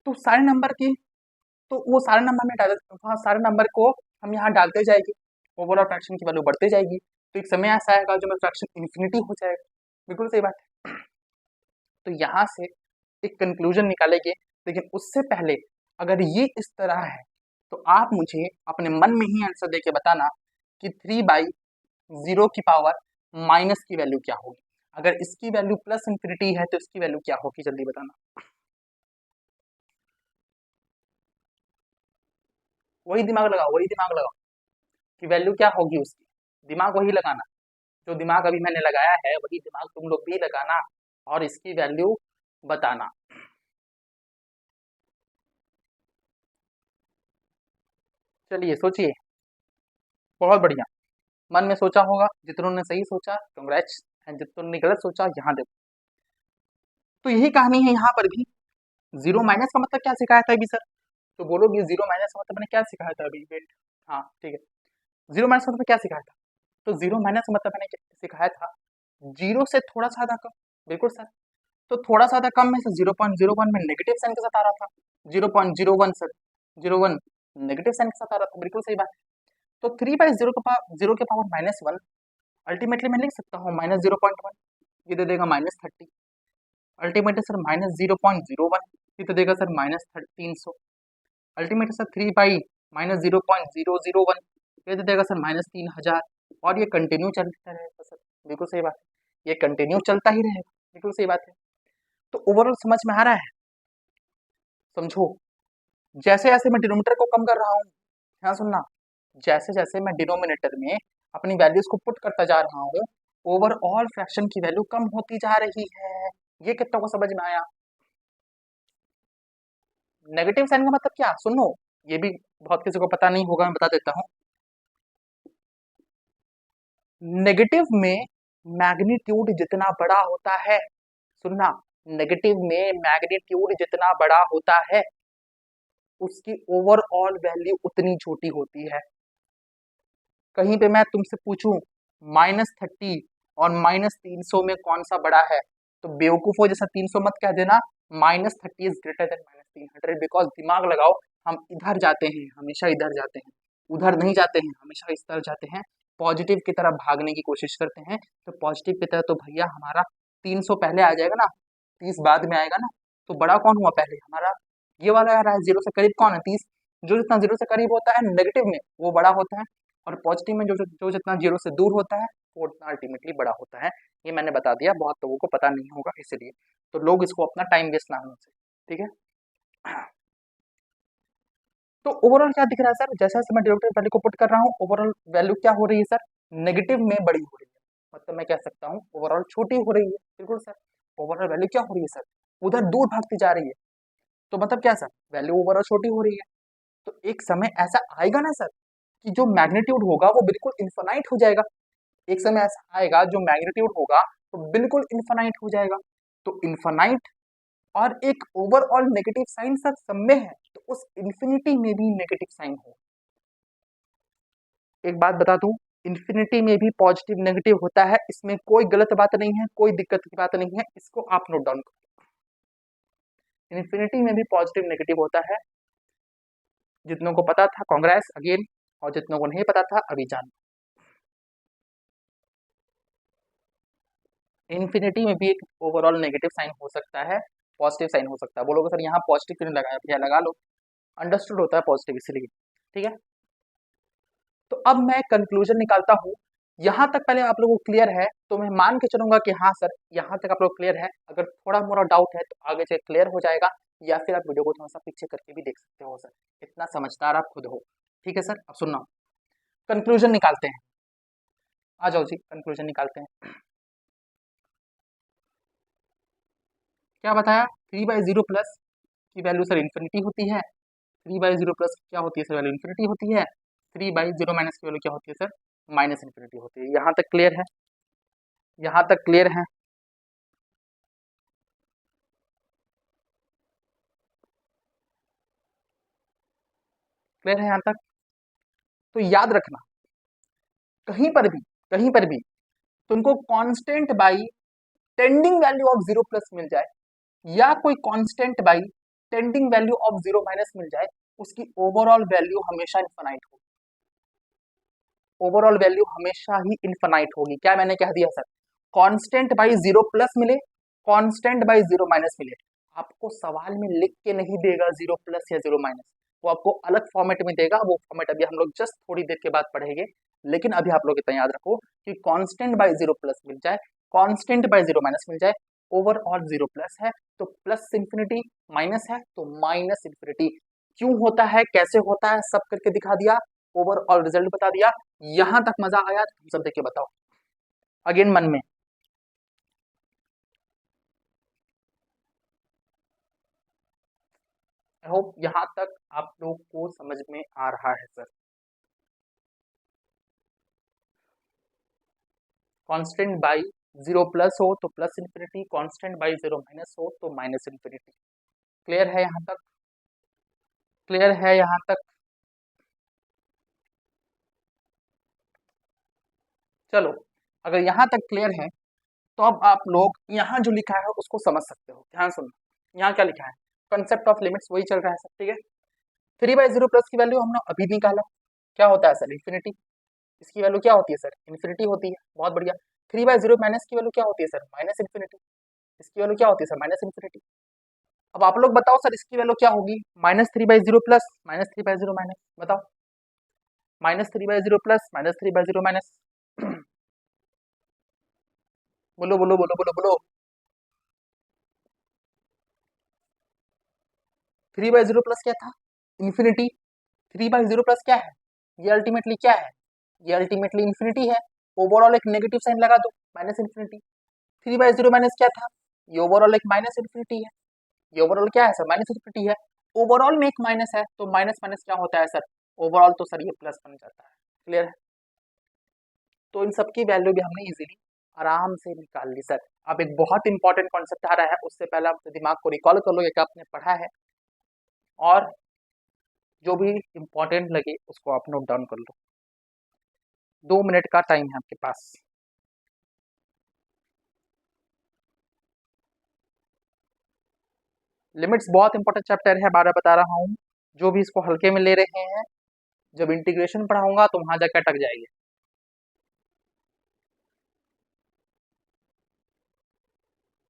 A: तो सारे नंबर की, तो वो सारे नंबर में डाल, हाँ सारे नंबर को हम यहाँ डालते जाएंगे, ओवरऑल फ्रैक्शन की वैल्यू बढ़ते जाएगी। तो एक समय ऐसा आएगा जो में फ्रैक्शन इन्फिनिटी हो जाएगा। बिल्कुल सही बात है। तो यहाँ से एक कंक्लूजन निकालेंगे, लेकिन उससे पहले अगर ये इस तरह है तो आप मुझे अपने मन में ही आंसर देके बताना कि 3/0 की पावर माइनस की वैल्यू क्या होगी। अगर इसकी वैल्यू प्लस इन्फिनिटी है तो इसकी वैल्यू क्या होगी, जल्दी बताना। वही दिमाग लगाओ, वही दिमाग लगाओ कि वैल्यू क्या होगी उसकी, दिमाग वही लगाना। जो दिमाग अभी मैंने लगाया है वही दिमाग तुम लोग भी लगाना और इसकी वैल्यू बताना। चलिए सोचिए, बहुत बढ़िया। मन में सोचा होगा, जितनों ने सही सोचा कंग्रेट्स, एंड जितनों ने गलत सोचा यहाँ देखो। तो यही कहानी है यहाँ पर भी। जीरो माइनस का मतलब क्या सिखाया था अभी सर, तो बोलोगे जीरो माइनस का मतलब मैंने क्या सिखाया था अभी, वेट, हाँ ठीक है। जीरो माइनस का मतलब क्या सिखाया था, तो जीरो माइनस का मतलब मैंने सिखाया था जीरो से थोड़ा सा आधा कम। बिल्कुल सर। तो थोड़ा सा आधा कम में से 0.01 में नेगेटिव साइन के साथ आ रहा था, 0.01 सर, 01 नेगेटिव साइन के साथ आ रहा था। बिल्कुल सही बात है। तो 3/0 के पावर, 0 के पावर -1, अल्टीमेटली मैं लिख सकता हूँ -0.1, ये दे देगा -30। अल्टीमेटली सर -0.01, ये तो देगा सर -300। अल्टीमेटली सर 3 माइनस 0.001, ये दे देगा सर -3000। और ये कंटिन्यू चलता रहेगा सर। बिल्कुल सही बात है, ये कंटिन्यू चलता ही रहेगा। बिल्कुल सही बात है। तो ओवरऑल समझ में आ रहा है, समझो। जैसे जैसे मैं डिनोमिनेटर को कम कर रहा हूँ, ध्यान सुनना, जैसे जैसे मैं डिनोमिनेटर में अपनी वैल्यूज को पुट करता जा रहा हूँ, ओवरऑल फ्रैक्शन की वैल्यू कम होती जा रही है। ये कितना को समझ में आया। नेगेटिव साइन का मतलब क्या, सुनो, ये भी बहुत किसी को पता नहीं होगा, मैं बता देता हूँ। नेगेटिव में मैग्नीट्यूड जितना बड़ा होता है, सुनना, नेगेटिव में मैग्नीट्यूड जितना बड़ा होता है उसकी ओवरऑल वैल्यू उतनी छोटी होती है। कहीं पे मैं तुमसे पूछूं -30 और -300 में कौन सा बड़ा है, तो बेवकूफो जैसा 300 मत कह देना, -30 इज ग्रेटर देन -300, बिकॉज दिमाग लगाओ, हम इधर जाते हैं हमेशा, इधर जाते हैं, उधर नहीं जाते हैं हमेशा, इस तरफ जाते हैं, पॉजिटिव की तरफ भागने की कोशिश करते हैं। तो पॉजिटिव की तरफ तो भैया हमारा 300 पहले आ जाएगा ना, 30 बाद में आएगा ना। तो बड़ा कौन हुआ पहले हमारा, ये वाला आ रहा है, जीरो से करीब कौन है, 30। जो जितना जीरो से करीब होता है नेगेटिव में वो बड़ा होता है, और पॉजिटिव में जो जितना जीरो से दूर होता है वो उतना अल्टीमेटली बड़ा होता है। ये मैंने बता दिया, बहुत लोगों को पता नहीं होगा इसलिए, तो लोग इसको अपना टाइम वेस्ट ना होने से, ठीक है। तो ओवरऑल क्या दिख रहा है सर, जैसे जैसे मैं डिनोमिनेटर वैल्यू को पुट कर रहा हूँ, ओवरऑल वैल्यू क्या हो रही है सर, नेगेटिव में बड़ी हो रही है। मतलब मैं कह सकता हूँ ओवरऑल छोटी हो रही है। बिल्कुल सर। ओवरऑल वैल्यू क्या हो रही है सर, उधर दूर भागती जा रही है। तो मतलब क्या सर, वैल्यू ओवरऑल छोटी हो रही है। तो एक समय ऐसा आएगा ना सर कि जो मैग्नीट्यूड होगा वो बिल्कुल इन्फिनाइट हो जाएगा। एक समय ऐसा आएगा जो मैग्नीट्यूड होगा तो बिल्कुल इन्फिनाइट हो जाएगा। तो इन्फिनाइट और एक ओवरऑल नेगेटिव साइन सर सब में है, तो उस इन्फिनिटी में भी नेगेटिव साइन हो। एक बात बता दूं, इन्फिनिटी में भी पॉजिटिव नेगेटिव होता है, इसमें कोई गलत बात नहीं है, कोई दिक्कत की बात नहीं है, इसको आप नोट डाउन करो। इन्फिनिटी में भी पॉजिटिव नेगेटिव होता है। जितनों को पता था कांग्रेस अगेन, और जितनों को नहीं पता था अभी जान। इन्फिनिटी में भी एक ओवरऑल नेगेटिव साइन हो सकता है, पॉजिटिव साइन हो सकता है। बोलोगे सर यहाँ पॉजिटिव क्यों नहीं लगाया, भैया लगा लो, अंडरस्टूड होता है पॉजिटिव इसलिए, ठीक है। तो अब मैं कंक्लूजन निकालता हूँ। यहाँ तक पहले आप लोगों को क्लियर है तो मैं मान के चलूंगा कि हाँ सर यहाँ तक आप लोग क्लियर है। अगर थोड़ा मोड़ा डाउट है तो आगे से क्लियर हो जाएगा, या फिर आप वीडियो को थोड़ा सा पीछे करके भी देख सकते हो सर, इतना समझदार आप खुद हो। ठीक है सर, अब सुनना, कंक्लूजन निकालते हैं। आ जाओ जी, कंक्लूजन निकालते हैं। क्या बताया, 3/0 प्लस की वैल्यू सर इन्फिनिटी होती है। 3/0 प्लस क्या होती है सर, वैल्यू इन्फिनिटी होती है। 3/0 माइनस की वैल्यू क्या होती है सर, माइनस इन्फिनिटी होती है। यहाँ तक क्लियर है, यहाँ तक क्लियर है। क्लियर है यहाँ तक? तो याद रखना, कहीं पर भी, कहीं पर भी तुमको constant by tending value of 0 plus मिल जाए, या कोई constant by tending value of 0 minus मिल जाए, उसकी ओवरऑल वैल्यू हमेशा इनफाइनाइट होगी। ओवरऑल वैल्यू हमेशा ही इनफाइनाइट होगी। क्या मैंने कह दिया सर, कांस्टेंट बाई 0 प्लस मिले, कांस्टेंट बाई 0 माइनस मिले, आपको सवाल में लिख के नहीं देगा 0 प्लस या 0 माइनस, वो आपको अलग फॉर्मेट में देगा। वो फॉर्मेट अभी हम लोग जस्ट थोड़ी देर के बाद पढ़ेंगे, लेकिन अभी आप लोग इतना याद रखो कि कांस्टेंट बाई 0 प्लस मिल जाए, कांस्टेंट बाई 0 माइनस मिल जाए, ओवरऑल 0 प्लस है तो प्लस इंफिनिटी, माइनस है तो माइनस इंफिनिटी। क्यों होता है, कैसे होता है, सब करके दिखा दिया, ओवरऑल रिजल्ट बता दिया। यहां तक मजा आया तो सब देख के बताओ अगेन मन में। आई होप यहां तक आप लोग को समझ में आ रहा है सर। कांस्टेंट बाई 0 प्लस हो तो plus infinity, constant by 0 minus हो तो माइनस इंफिनिटी। क्लियर है यहाँ तक? क्लियर है यहाँ तक? चलो, अगर यहाँ तक क्लियर है तो अब आप लोग यहाँ जो लिखा है उसको समझ सकते हो। ध्यान सुनना, यहाँ क्या लिखा है, कंसेप्ट ऑफ लिमिट्स वही चल रहा है सर। ठीक है, 3/0 प्लस की वैल्यू हमने अभी निकाला, क्या होता है सर, इन्फिनिटी। इसकी वैल्यू क्या होती है सर, इन्फिनिटी होती है। बहुत बढ़िया। 3/0 माइनस की वैल्यू क्या होती है सर, माइनस इन्फिनिटी। इसकी वैल्यू क्या होती है सर, माइनस इन्फिनिटी। अब आप लोग बताओ सर, इसकी वैल्यू क्या होगी, -3/0 प्लस -3/0 माइनस, बताओ, -3/0 प्लस -3/0 माइनस। बोलो बोलो बोलो बोलो बोलो। 3/0 प्लस क्या था, इन्फिनिटी। 3/0 प्लस क्या है, ये अल्टीमेटली क्या है, ये अल्टीमेटली इन्फिनिटी है। ओवरऑल एक नेगेटिव साइन लगा दो, माइनस इन्फिनिटी। 3/0 माइनस क्या था, ये ओवरऑल एक माइनस इन्फिनिटी है। ये ओवरऑल क्या है सर, माइनस इन्फिनिटी है। ओवरऑल में एक माइनस है तो माइनस माइनस क्या होता है सर, ओवरऑल तो सर ये प्लस बन जाता है। क्लियर है? तो इन सबकी वैल्यू भी हमने इजीली आराम से निकाल ली सर। अब एक बहुत इंपॉर्टेंट कॉन्सेप्ट आ रहा है, उससे पहले आप दिमाग को रिकॉल कर लो कि आपने पढ़ा है, और जो भी इंपॉर्टेंट लगे उसको आप नोट डाउन कर लो। 2 मिनट का टाइम है आपके पास। लिमिट्स बहुत इंपॉर्टेंट चैप्टर है, बार बता रहा हूँ। जो भी इसको हल्के में ले रहे हैं, जब इंटीग्रेशन पढ़ाऊंगा तो वहां जाकर अटक जाएंगे।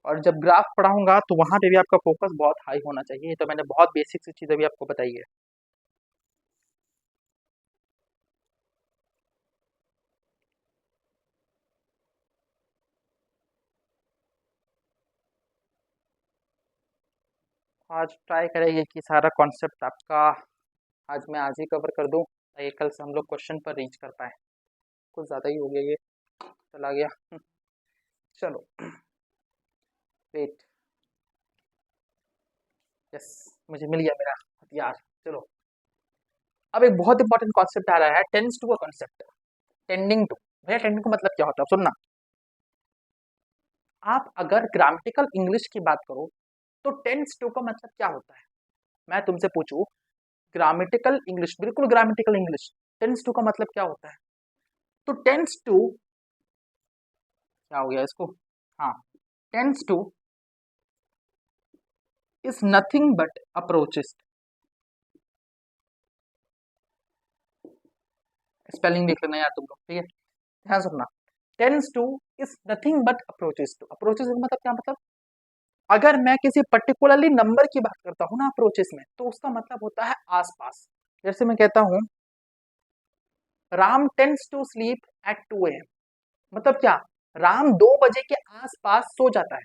A: और जब ग्राफ पढ़ाऊंगा तो वहां पे भी आपका फोकस बहुत हाई होना चाहिए। तो मैंने बहुत बेसिक सी चीजें भी आपको बताई है। आज ट्राई करेंगे कि सारा कॉन्सेप्ट आपका आज मैं आज ही कवर कर दूं, ताकि कल से हम लोग क्वेश्चन पर रीच कर पाए। कुछ ज़्यादा ही हो गया ये, चला गया। चलो, वेट, यस, मुझे मिल गया मेरा हथियार। चलो, अब एक बहुत इंपॉर्टेंट कॉन्सेप्ट आ रहा है, टेंस टू का कॉन्सेप्ट, टेंडिंग टू। भैया टेंडिंग का मतलब क्या होता है, सुनना। आप अगर ग्रामेटिकल इंग्लिश की बात करो तो टेंस टू का मतलब क्या होता है। मैं तुमसे पूछूं, ग्रामेटिकल इंग्लिश, बिल्कुल ग्रामेटिकल इंग्लिश, टेंस टू का मतलब क्या होता है। तो टेंस टू क्या हो गया इसको, हाँ, tends to is nothing but approaches. Spelling देख लेना यार तुम लोग, ठीक है, ध्यान सुनना। Tends to is nothing but approaches to. Approaches का मतलब क्या, मतलब अगर मैं किसी पर्टिकुलरली नंबर की बात करता हूँ ना अप्रोचेस में, तो उसका मतलब होता है आसपास। जैसे मैं कहता हूँ Ram tends to sleep at 2 AM, मतलब क्या, राम 2 बजे के आसपास सो जाता है।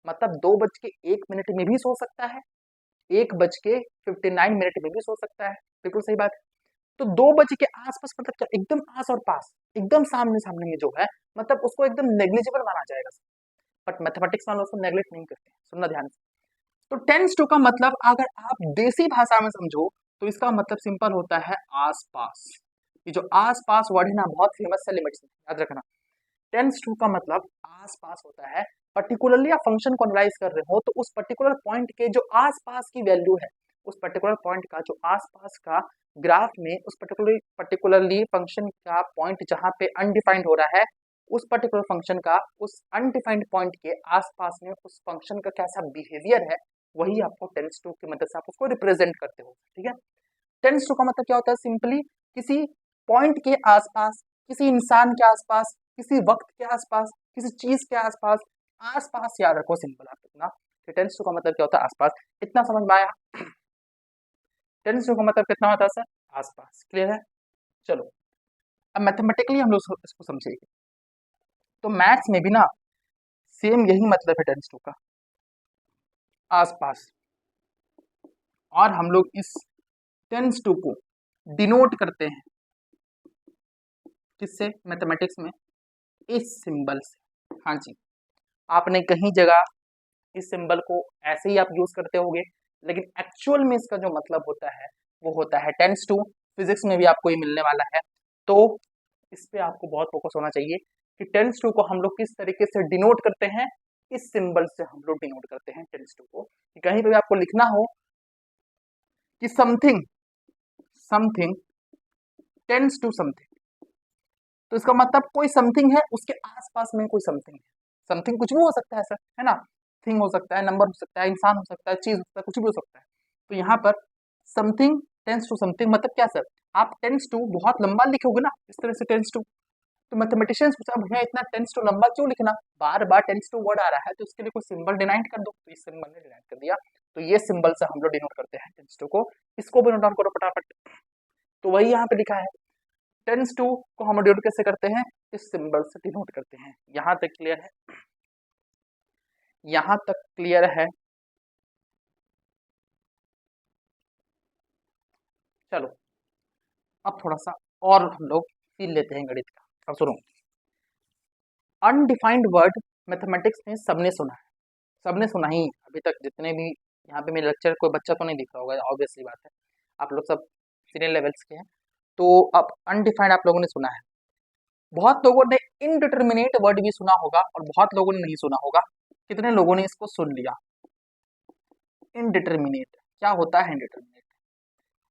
A: मतलब 2 बज के 1 मिनट में भी सो सकता है, 1:59 में भी सो सकता है, बिल्कुल सही बात है। तो 2 बजे के आसपास मतलब क्या, एकदम आस और पास, एकदम सामने सामने में जो है, मतलब उसको एकदम नेग्लिजिबल माना जाएगा। बट मैथमेटिक्स वाले उसको नेग्लेक्ट नहीं करते, सुनना ध्यान से। तो टेंस टू का मतलब अगर आप देसी भाषा में समझो तो इसका मतलब सिंपल होता है आसपास। ये जो आसपास वर्ड है ना, बहुत फेमस है लिमिट्स में, याद रखना। टेंस टू का मतलब आसपास होता है। पर्टिकुलरली आप फंक्शन को एनालाइज कर रहे हो तो उस पर्टिकुलर पॉइंट के जो आसपास की वैल्यू है, उस पर्टिकुलर पॉइंट का जो आसपास का ग्राफ में, उस पर्टिकुलरली फंक्शन का पॉइंट जहां पे अनडिफाइंड हो रहा है, उस पर्टिकुलर फंक्शन का उस अनडिफाइंड पॉइंट के आसपास में उस फंक्शन का कैसा बिहेवियर है, वही आपको टेंस टू की मदद से आप उसको रिप्रेजेंट करते हो। ठीक है। टेंस टू का मतलब क्या होता है, सिंपली किसी पॉइंट के आसपास, किसी इंसान के आसपास, किसी वक्त के आसपास, किसी चीज के आसपास, आसपास याद रखो सिंपल आप इतना कि टेंस टू का मतलब क्या होता है आसपास। इतना समझ में आया? टेंस टू का मतलब कितना होता है सर? आसपास। क्लियर है? चलो अब मैथमेटिकली हम लोग इसको समझेंगे। तो मैथ्स में भी ना सेम यही मतलब है टेंस टू का, आसपास। और हम लोग इस टेंस टू को डिनोट करते हैं किससे मैथमेटिक्स में? इस सिंबल से। हाँ जी, आपने कहीं जगह इस सिंबल को ऐसे ही आप यूज करते होगे, लेकिन एक्चुअल में इसका जो मतलब होता है वो होता है टेंस टू। फिजिक्स में भी आपको ये मिलने वाला है, तो इस पे आपको बहुत फोकस होना चाहिए कि टेंस टू को हम लोग किस तरीके से डिनोट करते हैं। इस सिंबल से हम लोग डिनोट करते हैं टेंस टू को। कि कहीं पे भी आपको लिखना हो कि something something tends to something, तो इसका मतलब कोई समथिंग है, उसके आसपास में कोई समथिंग है। समथिंग कुछ भी हो सकता है सर, है ना? थिंग हो सकता है, नंबर हो सकता है, इंसान हो सकता है, चीज हो सकता है, कुछ भी हो सकता है। तो यहाँ पर समथिंग टेंस टू समथिंग मतलब क्या सर? आप टेंस टू बहुत लंबा लिखोगे ना, इस तरह से टेंस टू, तो मैथमेटिशियंस पूछा भैया इतना टेंस टू लंबा क्यों लिखना, बार बार टेंस टू वर्ड आ रहा है, तो इसके लिए कोई सिंबल डिनाइट कर दो। तो इस सिंबल ने डिनाइट कर दिया, तो ये सिंबल से हम लोग डिनोट करते हैं टेंस टू को। इसको भी नोट डाउन करो फटाफट। तो वही यहाँ पे लिखा है, टेंस टू को हम डिनोट कैसे करते हैं? इस सिंबल से डिनोट करते हैं। यहाँ तक क्लियर है? यहाँ तक क्लियर है? चलो अब थोड़ा सा और हम लोग फील लेते हैं गणित का। अब सुनो, अनडिफाइंड वर्ड मैथमेटिक्स में सबने सुना है, सबने सुना ही अभी तक, जितने भी यहाँ पे मेरे लेक्चर, कोई बच्चा तो नहीं दिख रहा होगा, ऑब्वियसली बात है, आप लोग सब सीनियर लेवल्स के हैं। तो अब अनडिफाइंड आप लोगों ने सुना है, बहुत लोगों ने इनडिटर्मिनेट वर्ड भी सुना होगा और बहुत लोगों ने नहीं सुना होगा। कितने लोगों ने इसको सुन लिया? इनडिटर्मिनेट क्या होता है? इनडिटर्मिनेट,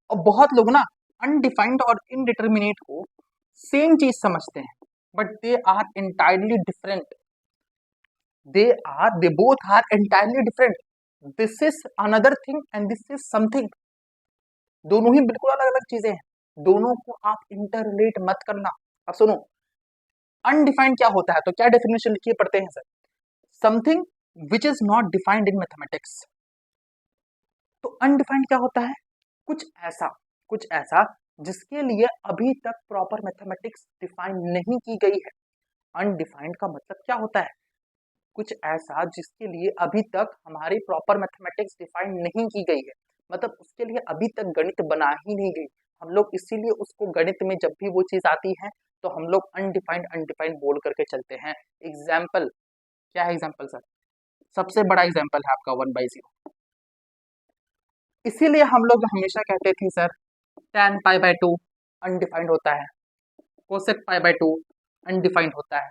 A: और बहुत लोग ना अनडिफाइंड और इनडिटर्मिनेट को सेम चीज समझते हैं, but they are entirely different. They both are entirely different. This is another thing and this is something. दोनों ही बिल्कुल अलग अलग चीजें हैं, दोनों को आप इंटरलेट मत करना। अब सुनो, अनडिफाइंड क्या होता है, तो क्या डेफिनेशन लिखिए, पढ़ते हैं sir. Something which is not defined in mathematics. तो अनडिफाइंड क्या होता है? कुछ ऐसा, कुछ ऐसा जिसके लिए अभी तक प्रॉपर मैथमेटिक्स डिफाइन नहीं की गई है। अनडिफाइंड का मतलब क्या होता है? कुछ ऐसा जिसके लिए अभी तक हमारी प्रॉपर मैथमेटिक्स डिफाइन नहीं की गई है, मतलब उसके लिए अभी तक गणित बना ही नहीं गई। हम लोग इसीलिए उसको गणित में जब भी वो चीज आती है तो हम लोग अनडिफाइंड अनडिफाइंड बोल करके चलते हैं। एग्जाम्पल क्या है? एग्जाम्पल सर, सबसे बड़ा एग्जाम्पल है आपका 1/0। इसीलिए हम लोग हमेशा कहते थे सर tan π/2 अनडिफाइंड होता है, कोसेक π/2 अनडिफाइंड होता है,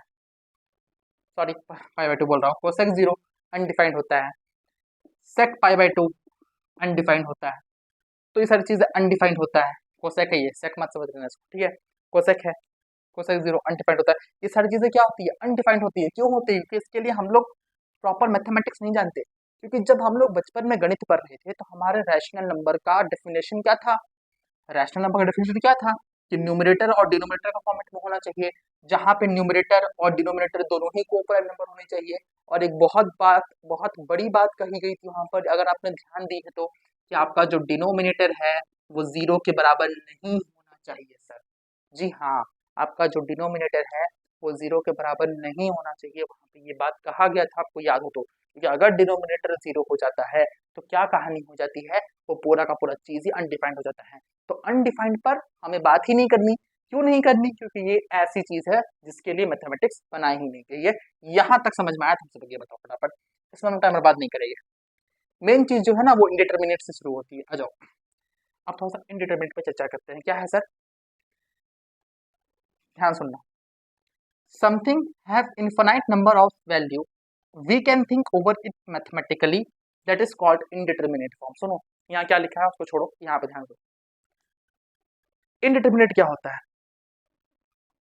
A: सॉरी π/2 बोल रहा हूँ, कोसेक 0 अनडिफाइंड होता है, सेक π/2 अनडिफाइंड होता है। तो ये सारी चीजें अनडिफाइंड होता है। कोसेक है, ये सेक मत समझ लेना इसको, ठीक है? कोसेक है, कोसेक 0 अनडिफाइंड होता है। ये सारी चीजें क्या होती है? अनडिफाइंड होती है। क्यों होती है? क्योंकि इसके लिए हम लोग प्रॉपर मैथमेटिक्स नहीं जानते। क्योंकि जब हम लोग बचपन में गणित पढ़ रहे थे तो हमारे रैशनल नंबर का डेफिनेशन क्या था? रैशनल नंबर का डेफिनेशन क्या था कि न्यूमरेटर और डिनोमिनेटर का फॉर्मेट में होना चाहिए, जहां पे न्यूमरेटर और डिनोमिनेटर दोनों ही कोऑपरेंट नंबर होने चाहिए। और एक बहुत बड़ी बात कही गई थी वहां पर, अगर आपने ध्यान दी है तो, कि आपका जो डिनोमिनेटर है वो 0 के बराबर नहीं होना चाहिए सर। जी हाँ, आपका जो डिनोमिनेटर है वो 0 के बराबर नहीं होना चाहिए। वहां पे ये बात कहा गया था, आपको याद हो तो। क्योंकि अगर डिनोमिनेटर 0 हो जाता है तो क्या कहानी हो जाती है, वो पूरा का पूरा चीज ही अनडिफाइंड हो जाता है। तो अनडिफाइंड पर हमें बात ही नहीं करनी। क्यों नहीं करनी? क्योंकि ये ऐसी चीज है जिसके लिए मैथमेटिक्स बना ही नहीं गई है। यहाँ तक समझ में आया? तुम सब ये बताओ फटाफट, इसमें हम टाइम बर्बाद नहीं करेंगे। मेन चीज जो है ना वो इंडिटरमिनेट से शुरू होती है। आ जाओ अब थोड़ा सा इंडिटरमिनेट पे चर्चा करते हैं। क्या है सर? ध्यान सुनना। Something has infinite number of value, we can think over it mathematically, that is called indeterminate form. सुनो यहाँ क्या लिखा है उसको छोड़ो, यहाँ पे ध्यान दो। इंडिटरमिनेट क्या होता है?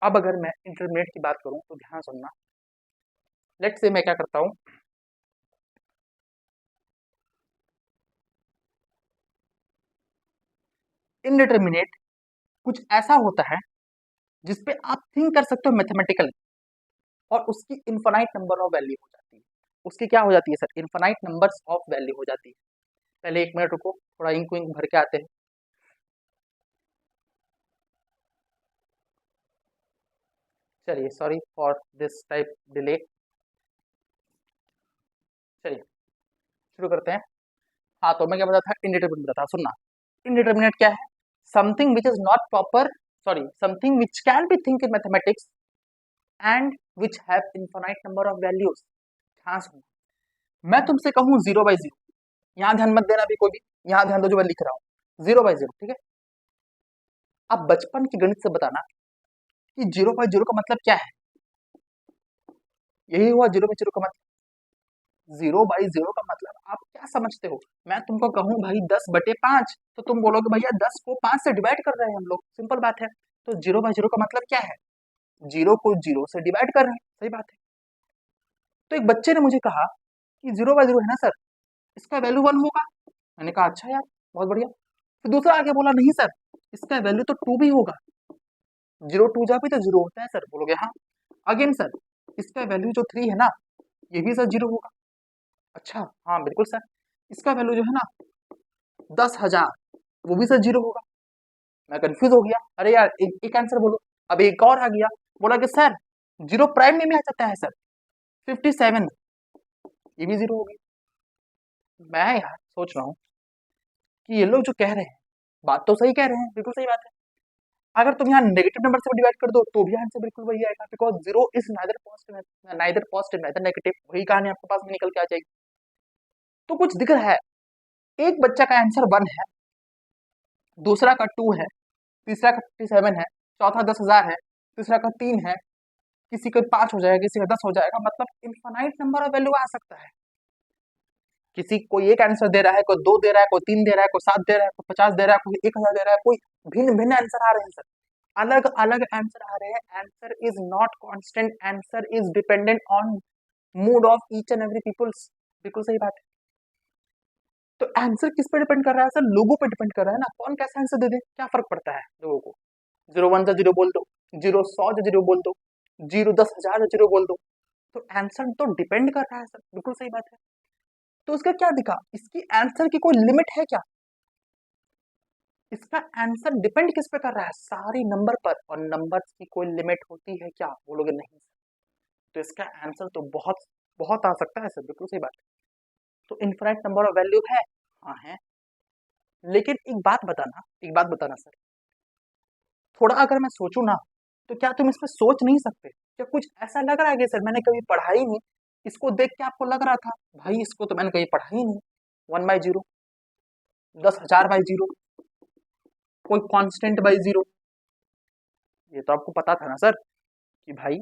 A: अब अगर मैं इंटरमिनेट की बात करूं तो ध्यान सुनना। लेट्स से मैं क्या करता हूं, इंडिटरमिनेट कुछ ऐसा होता है जिसपे आप थिंक कर सकते हो मैथमेटिकल, और उसकी इनफाइनाइट नंबर ऑफ वैल्यू हो जाती है। उसकी क्या हो जाती है sir? Infinite numbers of value हो जाती है। पहले 1 मिनट रुको, थोड़ा इंक विंक भर के आते हैं। चलिए sorry for this type delay. चलिए शुरू करते हैं। हाँ तो मैं क्या बताता था, इंडिटरमिनेट बताता, सुनना। इंडिटरमिनेट क्या है? Something which is not proper, sorry something which can be think in mathematics and which have infinite number of values. ध्यान सुनो, मैं तुमसे कहूँ 0/0, यहाँ ध्यान मत देना अभी कोई भी, यहाँ ध्यान दो जो मैं लिख रहा हूँ, 0/0, ठीक है? अब बचपन की गणित से बताना कि 0/0 का मतलब क्या है। यही हुआ 0/0 का मतलब। 0/0 का मतलब आप क्या समझते हो? मैं तुमको कहूँ भाई 10/5, तो तुम बोलोगे भैया 10 को 5 से डिवाइड कर रहे हैं हम लोग, सिंपल बात है। तो 0/0 का मतलब क्या है? 0 को 0 से डिवाइड कर रहे हैं, सही बात है। तो एक बच्चे ने मुझे कहा कि 0/0 है ना सर, इसका वैल्यू 1 होगा। मैंने कहा अच्छा यार, बहुत बढ़िया। फिर दूसरा आगे बोला नहीं सर, इसका वैल्यू तो 2 भी होगा। 0 2 जा भी तो 0 होता है सर, बोलोगे हाँ। अगेन सर, इसका वैल्यू जो 3 है ना, ये भी सर 0 होगा। अच्छा हाँ बिल्कुल सर, इसका वैल्यू जो है ना 10,000, वो भी सर 0 होगा। मैं कंफ्यूज हो गया, अरे यार एक आंसर बोलो। अब एक और आ गया, बोला कि सर 0 प्राइम में भी आ जाता है सर, 57, ये भी 0 हो गया। मैं यार सोच रहा हूँ कि ये लोग जो कह रहे हैं बात तो सही कह रहे हैं, बिल्कुल सही बात है। अगर तुम यहाँ नेगेटिव नंबर से डिवाइड कर दो तो भी आंसर बिल्कुल वही आएगा, because 0 is neither positive neither negative, वही कहानी आपके पास में निकल के आ जाएगी। तो कुछ दिख रहा है, एक बच्चा का आंसर 1 है, दूसरा का 2 है, तीसरा का 57 है, चौथा 10,000 है, तीसरा का 3 है, किसी का 5 हो जाएगा, किसी का 10 हो जाएगा। मतलब इनफाइनाइट नंबर ऑफ वैल्यू आ सकता है। किसी कोई एक आंसर दे रहा है, कोई 2 दे रहा है, कोई 3 दे रहा है, कोई 7 दे रहा है, कोई 50 दे रहा है, कोई 1,000 दे रहा है, कोई भिन्न भिन्न आंसर आ रहे हैं सर, अलग अलग आंसर आ रहे हैं। Answer is not constant, answer is dependent on mood of each and every peoples, बिल्कुल सही बात है। तो आंसर किस पे डिपेंड कर रहा है सर? लोगों पे डिपेंड कर रहा है ना, कौन कैसा आंसर दे दे, क्या फर्क पड़ता है लोगों को? 0 1 जा 0 बोल दो, 0 100 जा 0 बोल दो, 0 10,000 जा 0 बोल दो, तो आंसर तो डिपेंड कर रहा है सर, बिल्कुल सही बात है। तो उसका क्या दिखा, इसकी आंसर की कोई लिमिट है क्या? इसका आंसर डिपेंड किस पे कर रहा है? सारी नंबर पर, और नंबर की कोई लिमिट होती है क्या? बोलोगे नहीं। तो इसका आंसर तो बहुत बहुत आ सकता है सर, बिल्कुल सही बात है। तो इनफाइनाइट नंबर ऑफ वैल्यू है, हाँ है। लेकिन एक बात बताना सर, थोड़ा अगर मैं सोचूं ना, तो क्या तुम इसमें सोच नहीं सकते? क्या कुछ ऐसा लग रहा है कि सर मैंने कभी पढ़ा ही नहीं, इसको देख के आपको लग रहा था भाई इसको तो मैंने कहीं पढ़ा ही नहीं, 1/0, 10,000/0, कोई कांस्टेंट बाई 0, ये तो आपको पता था ना सर कि भाई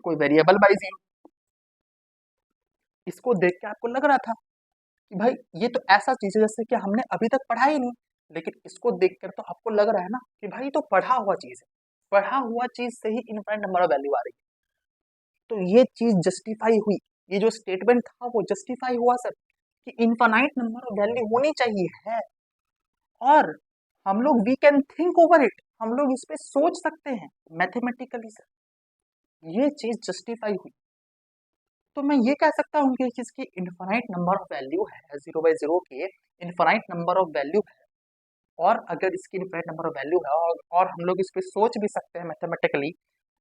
A: कोई वेरिएबल बाई 0, इसको देख के आपको लग रहा था कि भाई ये तो ऐसा चीज है जैसे कि हमने अभी तक पढ़ा ही नहीं। लेकिन इसको देखकर तो आपको लग रहा है ना कि भाई तो पढ़ा हुआ चीज है, पढ़ा हुआ चीज से ही इनफाइनाइट नंबर ऑफ वैल्यू आ रही है। तो ये चीज जस्टिफाई हुई, ये जो स्टेटमेंट था वो जस्टिफाई हुआ सर कि इनफाइनाइट नंबर ऑफ वैल्यू होनी चाहिए है, और हम लोग we can think over it, हम लोग इस पे सोच सकते हैं मैथमेटिकली सर, ये चीज जस्टिफाई हुई। तो मैं ये कह सकता हूँ कि इसकी इनफाइनाइट नंबर ऑफ वैल्यू है, 0/0 के इनफाइनाइट नंबर ऑफ वैल्यू है, और अगर इसकी इनफाइनाइट नंबर ऑफ वैल्यू है और हम लोग इस पे सोच भी सकते हैं मैथमेटिकली,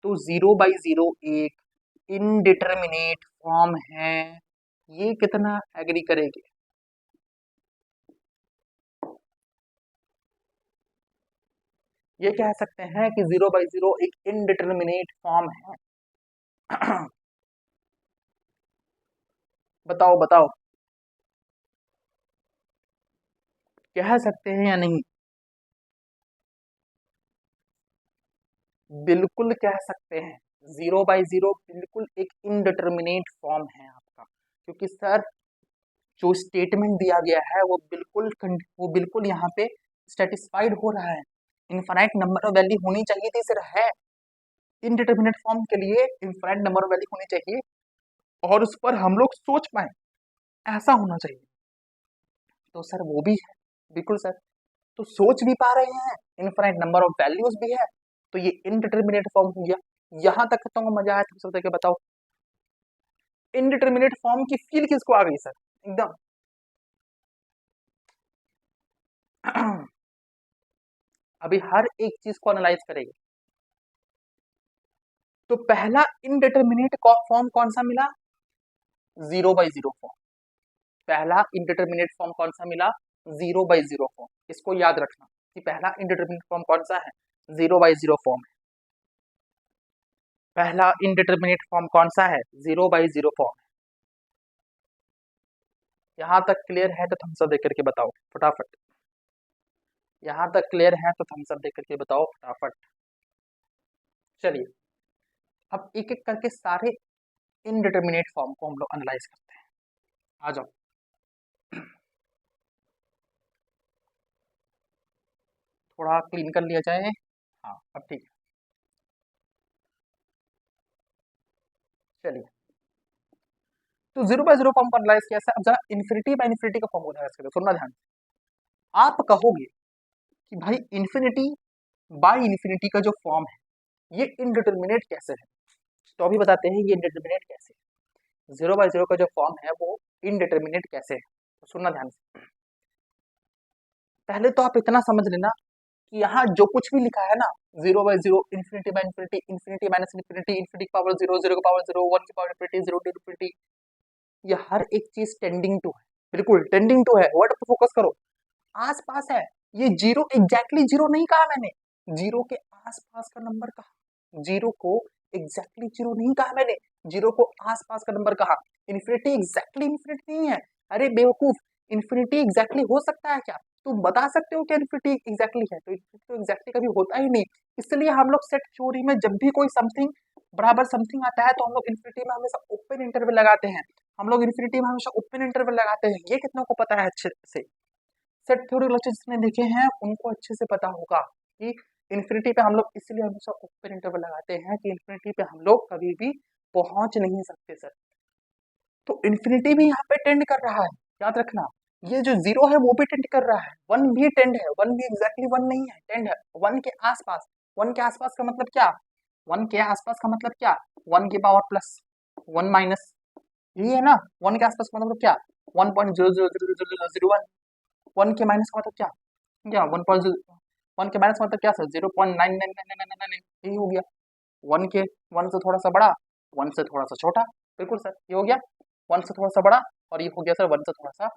A: तो 0/0 एक इनडिटरमिनेट फॉर्म है, ये कितना एग्री करेगी? ये कह सकते हैं कि 0/0 एक इनडिटर्मिनेट फॉर्म है। बताओ बताओ, कह सकते हैं या नहीं? बिल्कुल कह सकते हैं। 0/0 बिल्कुल एक इनडिटर्मिनेट फॉर्म है आपका, क्योंकि सर जो स्टेटमेंट दिया गया है वो बिल्कुल यहाँ पे सेटिस्फाइड हो रहा है। इनफाइनाइट नंबर ऑफ वैल्यू होनी चाहिए थी सर, है इनडिटर्मिनेट फॉर्म के लिए इनफाइनाइट नंबर ऑफ वैल्यू होनी चाहिए और उस पर हम लोग सोच पाए, ऐसा होना चाहिए। तो सर वो भी है, बिल्कुल सर। तो सोच भी पा रहे हैं, इनफाइनाइट नंबर ऑफ वैल्यूज भी है, तो ये इनडिटर्मिनेट फॉर्म हो गया। यहाँ तक तो मजा आया, तुम सब देखे बताओ इनडिटर्मिनेट फॉर्म की फील किसको आ गई सर एकदम? अभी हर एक चीज को एनालाइज करेंगे। तो पहला इनडिटर्मिनेट फॉर्म कौन सा मिला? 0/0 फॉर्म। पहला इनडिटर्मिनेट फॉर्म कौन सा मिला? 0/0 फॉर्म। इसको याद रखना कि पहला इनडिटर्मिनेट फॉर्म कौन सा है? 0/0 फॉर्म है। पहला इनडिटर्मिनेट फॉर्म कौन सा है? 0/0 फॉर्म। यहां तक क्लियर है तो थम्स अप देकर के बताओ फटाफट। यहां तक क्लियर है तो थम्स अप देकर के बताओ फटाफट। चलिए अब एक एक करके सारे इनडिटर्मिनेट फॉर्म को हम लोग एनालाइज करते हैं। आ जाओ। थोड़ा क्लीन कर लिया जाए। हाँ अब ठीक है। चलिए, तो 0/0 फॉर्म को एनालाइज किया। अब जरा इन्फिनिटी बाय इन्फिनिटी का फॉर्म को एनालाइज करो, सुनना ध्यान से। आप कहोगे कि भाई इन्फिनिटी बाय इन्फिनिटी का जो फॉर्म है ये इनडिटर्मिनेट कैसे है? तो अभी बताते हैं ये इनडिटर्मिनेट कैसे है। 0/0 का जो फॉर्म है वो इनडिटर्मिनेट कैसे है, तो सुनना ध्यान से। पहले तो आप इतना समझ लेना कि यहाँ जो कुछ भी लिखा है ना, 0/0, infinity by infinity, infinity minus infinity, infinity की पावर 0, 0 की पावर 0, 1 की पावर इन्फिनिटी, 0 टू इन्फिनिटी, ये हर एक चीज टेंडिंग टू है। बिल्कुल टेंडिंग टू है, वर्ड पर फोकस करो। आसपास है। ये जीरो एग्जैक्टली जीरो नहीं कहा मैंने, जीरो के आसपास का नंबर कहा। जीरो को एग्जैक्टली जीरो नहीं कहा मैंने, जीरो को आसपास का नंबर कहा। इन्फिनिटी एग्जैक्टली इन्फिनिटी नहीं है। अरे बेवकूफ, इन्फिनिटी एग्जैक्टली हो सकता है क्या? तुम बता सकते हो कि इन्फिनिटी एग्जैक्टली है? तो इन्फिनिटी तो एग्जैक्टली कभी होता ही नहीं। इसलिए हम लोग सेट थ्योरी में जब भी कोई समथिंग बराबर समथिंग आता है तो हम लोग इन्फिनिटी में हमेशा ओपन इंटरवल लगाते हैं। हम लोग इन्फिनिटी में हमेशा ओपन इंटरवल लगाते हैं। ये कितनों को पता है अच्छे से? सेट थ्योरी लेक्चर जिसने देखे हैं उनको अच्छे से पता होगा कि इन्फिनिटी पे हम लोग इसलिए हमेशा ओपन इंटरवल लगाते हैं कि इन्फिनिटी पे हम लोग कभी भी पहुंच नहीं सकते सर। तो इन्फिनिटी भी यहाँ पे टेंड कर रहा है, याद रखना। ये जो जीरो है वो भी टेंड कर रहा है, वन भी टेंड है, वन भी एग्जैक्टली वन नहीं है, टेंड है वन के आसपास। वन के आसपास का मतलब क्या? वन के आसपास का मतलब क्या? वन की पावर प्लस वन माइनस, यही है ना। वन के आसपास का मतलब क्या? 1.0000001। वन के माइनस का मतलब क्या? क्या 1.1 के माइनस का मतलब क्या सर? 0.99999, यही हो गया। वन के, वन से थोड़ा सा बड़ा, वन से थोड़ा सा छोटा, बिल्कुल सर ये हो गया। वन से थोड़ा सा बड़ा और ये हो गया सर वन से थोड़ा सा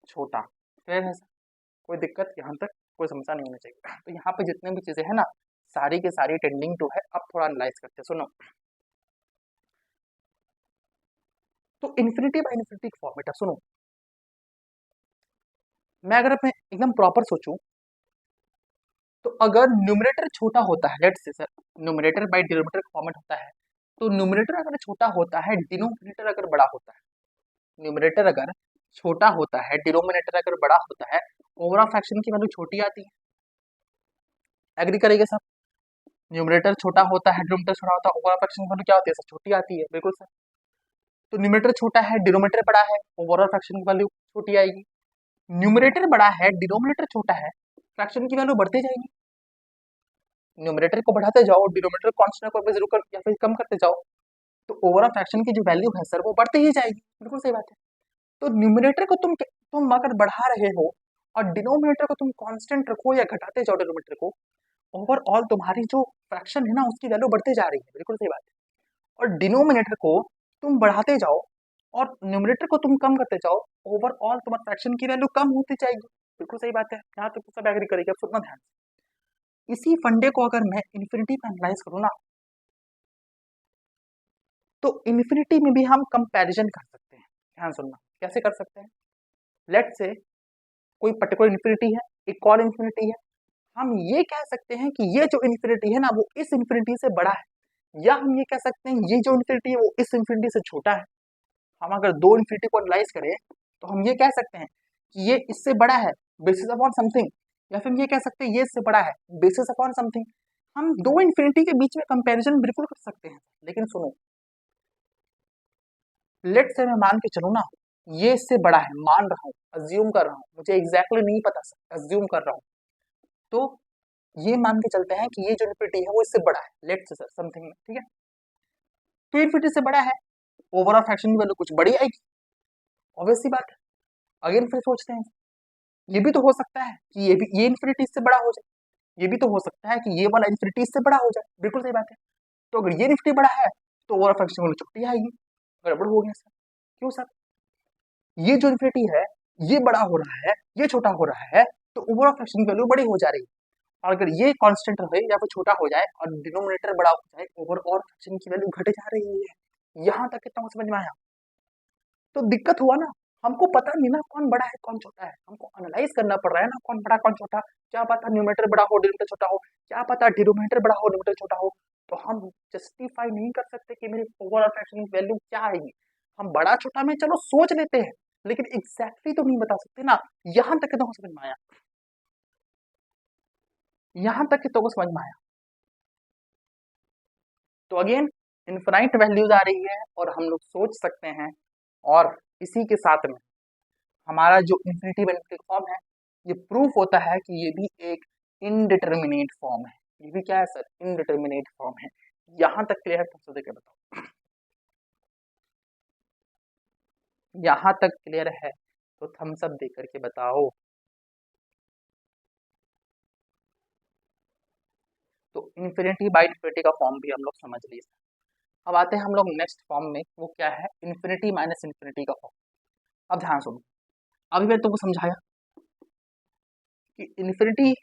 A: छोटा। क्लियर है सर? कोई दिक्कत यहाँ तक कोई समस्या नहीं होनी चाहिए। तो यहाँ पे जितने भी चीजें है ना, सारी के सारी टेंडिंग टू है। अब थोड़ा एनालाइज करते हैं, सुनो। तो इन्फिनिटी बाय इन्फिनिटी फॉर्म, बेटा सुनो, मैं अगर अपने एकदम प्रॉपर सोचूं तो अगर न्यूमरेटर छोटा होता है, let's say sir numerator by denominator format होता है, तो न्यूमरेटर अगर छोटा होता है, डिनोमिनेटर अगर बड़ा होता है, न्यूमरेटर अगर छोटा होता है, डिनोमिनेटर अगर बड़ा होता है, ओवरऑल फ्रैक्शन की वैल्यू छोटी आती है। एग्री करेंगे सर? न्यूमरेटर छोटा होता है, डिनोमिनेटर छोटा होता है, ओवरऑल फ्रैक्शन की वैल्यू क्या होती है सर? छोटी आती है, बिल्कुल सर। तो न्यूमरेटर छोटा है, डिनोमिनेटर बड़ा है, ओवरऑल फ्रैक्शन की वैल्यू छोटी आएगी। न्यूमरेटर बड़ा है, डिनोमिनेटर छोटा है, फ्रैक्शन की वैल्यू बढ़ती जाएगी। न्यूमरेटर को बढ़ाते जाओ, डिनोमिनेटर कांस्टेंट को जरूर कर या फिर कम करते जाओ, तो ओवरऑल फ्रैक्शन की जो वैल्यू है सर वो बढ़ती ही जाएगी। बिल्कुल सही बात है। तो न्यूमरेटर को तुम अगर बढ़ा रहे हो और डिनोमिनेटर को तुम कांस्टेंट रखो या घटाते जाओ डिनोमिनेटर को, ओवरऑल तुम्हारी जो फ्रैक्शन है ना उसकी वैल्यू बढ़ते जा रही है। बिल्कुल सही बात है। और डिनोमिनेटर को तुम बढ़ाते जाओ और न्यूमरेटर को तुम कम करते जाओ, ओवरऑल तुम्हारा फ्रैक्शन की वैल्यू कम होती जाएगी। बिल्कुल सही बात है, यहाँ तक तो सब एग्री करेगा। अब सुनना ध्यान से, इसी फंडे को अगर मैं इन्फिनिटी पे एनालाइज करूँ ना, तो इन्फिनिटी में भी हम कंपैरिजन कर सकते हैं। ध्यान सुनना, कैसे कर सकते हैं। लेट से कोई पर्टिकुलर इन्फिनिटी है, एक और इन्फिनिटी है, हम ये कह सकते हैं कि ये जो इन्फिनिटी है ना वो इस इन्फिनिटी से बड़ा है, या हम ये कह सकते हैं ये जो इन्फिनिटी है वो इस इन्फिनिटी से छोटा है। हम अगर दो इन्फिनिटी को एनालाइज करें तो हम ये कह सकते हैं कि ये इससे बड़ा है बेसिस अपॉन समथिंग, या फिर ये कह सकते हैं ये इससे बड़ा है बेसिस अपॉन समथिंग। हम दो इन्फिनिटी के बीच में कंपैरिजन बिल्कुल कर सकते हैं। लेकिन सुनो, लेट से मैं मान के चलूं ना ये इससे बड़ा है, मान रहा हूँ, अज्यूम कर रहा हूँ, मुझे एग्जैक्टली नहीं पता, अज्यूम कर रहा हूँ, तो ये मान के चलते हैं कि ये जो इन्फिनिटी है वो इससे बड़ा है, लेट से समथिंग, ठीक है। तो इन्फिनिटी से बड़ा है, ओवरऑल फ्रैक्शन की वैल्यू कुछ बड़ी आएगी, ऑब्वियस सी बात है। अगेन फिर सोचते हैं, ये भी तो हो सकता है कि ये इन्फिनिटी इससे बड़ा हो जाए, ये भी तो हो सकता है कि ये वाला इन्फिनिटी इससे बड़ा हो जाए, बिल्कुल सही बात है। तो अगर ये इन्फिनिटी बड़ा है तो ओवरऑल फ्रैक्शन की वैल्यू छोटी आएगी, गड़बड़ हो गया सर। क्यों सर, ये जो इन्फिनिटी है ये बड़ा हो रहा है, ये छोटा हो रहा है, तो ओवरऑल फ्रैक्शन की वैल्यू बड़ी हो जा रही है। और अगर ये कांस्टेंट रहे या फिर छोटा हो जाए और डिनोमिनेटर बड़ा हो जाए, ओवरऑल फ्रैक्शन की वैल्यू घट जा रही है। यहाँ तक कितना समझ में आया। तो दिक्कत हुआ ना, हमको पता नहीं ना कौन बड़ा है कौन छोटा है, हमको एनालाइज करना पड़ रहा है ना कौन बड़ा कौन छोटा। क्या पता न्यूमरेटर बड़ा हो डिनोमिनेटर छोटा हो, क्या पता डिनोमिनेटर बड़ा हो डिनोमिनेटर छोटा हो। तो हम जस्टिफाई नहीं कर सकते कि मेरी ओवरऑल फ्रैक्शन की वैल्यू क्या आएगी। हम बड़ा छोटा में चलो सोच लेते हैं, लेकिन एग्जैक्टली तो नहीं बता सकते ना। यहाँ तक तो समझ में आया, यहाँ तक तो समझ में आया। तो अगेन इनफाइनाइट वैल्यूज आ रही है और हम लोग सोच सकते हैं, और इसी के साथ में हमारा जो इन्फिनिटी बेनिफिट फॉर्म है ये प्रूफ होता है कि ये भी एक इनडिटर्मिनेट फॉर्म है। ये भी क्या है सर, इनडिटर्मिनेट फॉर्म है। यहाँ तक क्लियर है, तुमसे देकर बताओ। यहाँ तक क्लियर है तो थम्स अप दे करके बताओ। तो इन्फिनिटी बाई इन्फिनिटी का फॉर्म भी हम लोग समझ लिए। अब आते हैं हम लोग नेक्स्ट फॉर्म में, वो क्या है, इन्फिनिटी माइनस इन्फिनिटी का फॉर्म। अब ध्यान सुनो, अभी मैंने तुमको समझाया कि इन्फिनिटी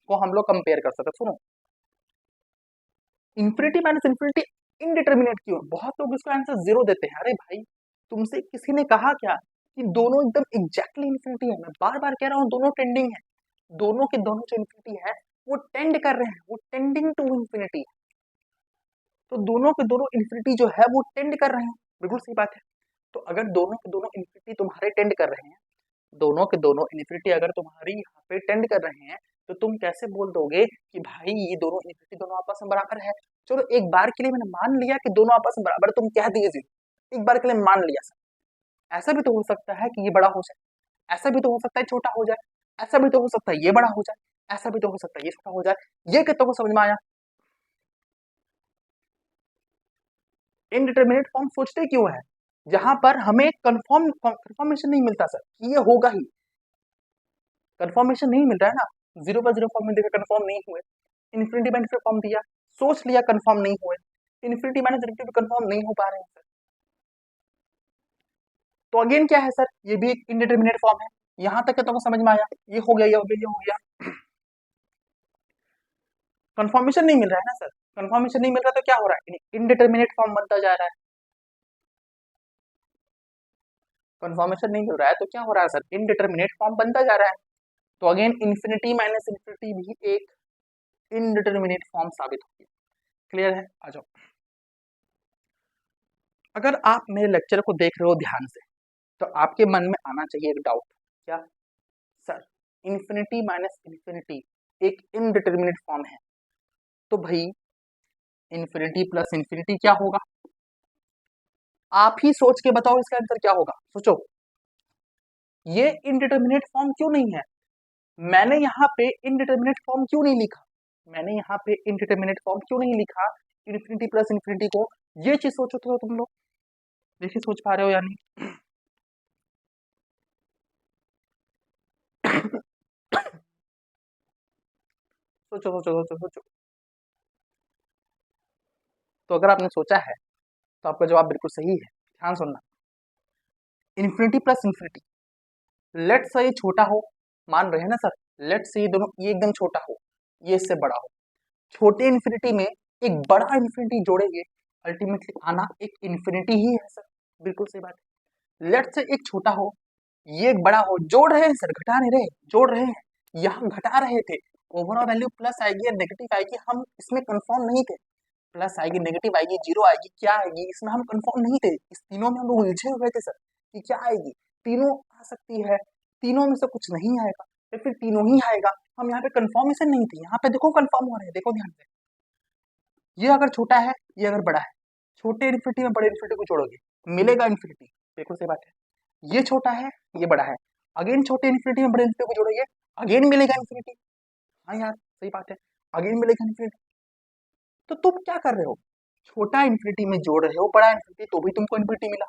A: को हम लोग कंपेयर कर सकते। सुनो, इन्फिनिटी माइनस इन्फिनिटी इनडिटर्मिनेट क्यों, बहुत लोग इसका आंसर जीरो देते हैं। अरे भाई, तुमसे किसी ने कहा क्या कि दोनों एकदम एग्जैक्टली इन्फिनिटी है। मैं बार बार कह रहा हूँ दोनों टेंडिंग है, दोनों के दोनों जो इन्फिनिटी है वो टेंड कर रहे हैं, वो टेंडिंग टू इन्फिनिटी। तो दोनों के दोनों इन्फिनिटी जो है वो टेंड कर रहे हैं, बिल्कुल सही बात है। तो अगर दोनों के दोनों इन्फिनिटी तुम्हारे टेंड कर रहे हैं, दोनों के दोनों इन्फिनिटी अगर तुम्हारी यहाँ पे टेंड कर रहे हैं, तो तुम कैसे बोल दोगे कि भाई ये दोनों इन्फिनिटी दोनों आपस में बराबर है। चलो एक बार के लिए मैंने मान लिया कि दोनों आपस में बराबर, तुम कह दिए जी, एक बार के लिए मान लिया सर। ऐसा भी तो हो सकता है कि ये बड़ा हो जाए, ऐसा भी तो हो सकता है छोटा हो जाए, ऐसा भी तो हो सकता है ये बड़ा हो जाए, ऐसा भी तो हो सकता है ये छोटा हो जाए। ये कितनों को समझ में आया। इनडिटर्मिनेट फॉर्म सोचते क्यों है, जहां पर हमें कंफर्मेशन नहीं मिलता सर कि ये होगा ही, कंफर्मेशन नहीं मिल रहा है ना। जीरो बाय जीरो फॉर्म में देखा कंफर्म नहीं हुए, इन्फिनिटी बाय इन्फिनिटी फॉर्म दिया, सोच लिया कंफर्म नहीं हुए, इन्फिनिटी माइनस इन्फिनिटी कंफर्म नहीं हो पा रहे हैं सर। तो अगेन क्या है सर, ये भी एक इनडिटर्मिनेट फॉर्म है। यहां तक तो समझ में आया, ये हो गया ये हो गया ये हो गया। कंफर्मेशन नहीं मिल रहा है ना सर, कंफर्मेशन नहीं मिल रहा तो क्या हो रहा है, इनडिटर्मिनेट फॉर्म बनता जा रहा है। कंफर्मेशन नहीं मिल रहा है तो क्या हो रहा है सर, इनडिटर्मिनेट फॉर्म बनता जा रहा है। तो अगेन इन्फिनिटी माइनस इन्फिनिटी भी एक इनडिटर्मिनेट फॉर्म साबित होगी। क्लियर है, आ जाओ। अगर आप मेरे लेक्चर को देख रहे हो ध्यान से, तो आपके मन में आना चाहिए एक डाउट, क्या सर इन्फिनिटी माइनस इन्फिनिटी एक इनडिटर्मिनेट फॉर्म है, तो भाई इन्फिनिटी प्लस इन्फिनिटी क्या होगा। आप ही सोच के बताओ इसका आंसर क्या होगा, सोचो। ये इनडिटर्मिनेट फॉर्म क्यों नहीं है, मैंने यहाँ पे इनडिटर्मिनेट फॉर्म क्यों नहीं लिखा, मैंने यहाँ पे इनडिटर्मिनेट फॉर्म क्यों नहीं लिखा इन्फिनिटी प्लस इन्फिनिटी को। ये चीज सोचो तो तुम लोग, देखिए सोच पा रहे हो या नहीं। सोचो सोचो सोचो सोचो। तो अगर आपने सोचा है तो आपका जवाब बिल्कुल सही है। ध्यान सुनना, इन्फिनिटी प्लस इन्फिनिटी, लेट से ये छोटा हो, मान रहे हैं ना सर, लेट से ये दोनों, ये एकदम छोटा हो, ये इससे बड़ा हो, छोटे इन्फिनिटी में एक बड़ा इन्फिनिटी जोड़ेंगे, अल्टीमेटली आना एक इन्फिनिटी ही है सर, बिल्कुल सही बात है। लेट से एक छोटा हो, ये एक बड़ा हो, जोड़ रहे हैं सर, घटा नहीं रहे, जोड़ रहे हैं, यहाँ घटा रहे थे, ओवरऑल वैल्यू प्लस आएगी या नेगेटिव आएगी, हम इसमें कंफर्म नहीं थे, प्लस आएगी, नेगेटिव आएगी, जीरो आएगी, क्या आएगी, इसमें हम कंफर्म नहीं थे, इस तीनों में हम लोग उलझे हुए थे सर कि क्या आएगी, तीनों आ सकती है, तीनों में से कुछ नहीं आएगा या फिर तीनों ही आएगा, हम यहाँ पे कंफर्मेशन नहीं थे, यहाँ पे देखो कंफर्म हो रहे हैं, देखो ध्यान से, ये अगर छोटा है, ये अगर बड़ा है, छोटे इन्फिनिटी में बड़े इन्फिनिटी को जोड़ोगे मिलेगा इन्फिनिटी, बिल्कुल सही बात है, ये छोटा है, ये बड़ा है, अगेन छोटे इन्फिनिटी में बड़े इन्फिनिटी को जोड़ोगे, अगेन मिलेगा इन्फिनिटी, हाँ यार सही बात है, अगेन मिलेगा इन्फिनिटी, तो तुम क्या कर रहे हो, छोटा इन्फिनिटी में जोड़ रहे हो बड़ा इन्फिनिटी, तो भी तुमको इन्फिनिटी मिला,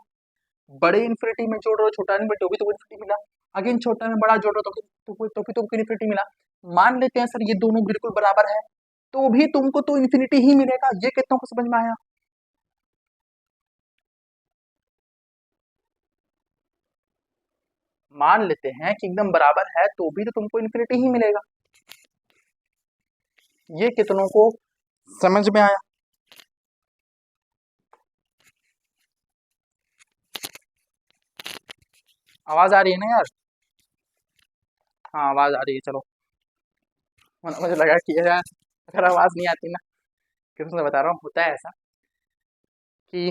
A: बड़े इन्फिनिटी में जोड़ रहे हो छोटा इन्फिनिटी, तो भी तुमको इन्फिनिटी मिला, अगेन छोटा में बड़ा जोड़ रहे हो तो भी तुमको इन्फिनिटी मिला, मान लेते हैं सर ये दोनों बिल्कुल बराबर है, तो भी तुमको तो इन्फिनिटी ही मिलेगा, ये कितनों को समझ में आया, मान लेते हैं कि एकदम बराबर है तो भी तो तुमको इन्फिनिटी ही मिलेगा, ये कितनों को समझ में आया, आवाज आ रही है ना यार, हाँ आवाज आ रही है, चलो, मुझे लगा कि यार अगर आवाज नहीं आती ना, क्योंकि मैं बता रहा हूँ होता है ऐसा कि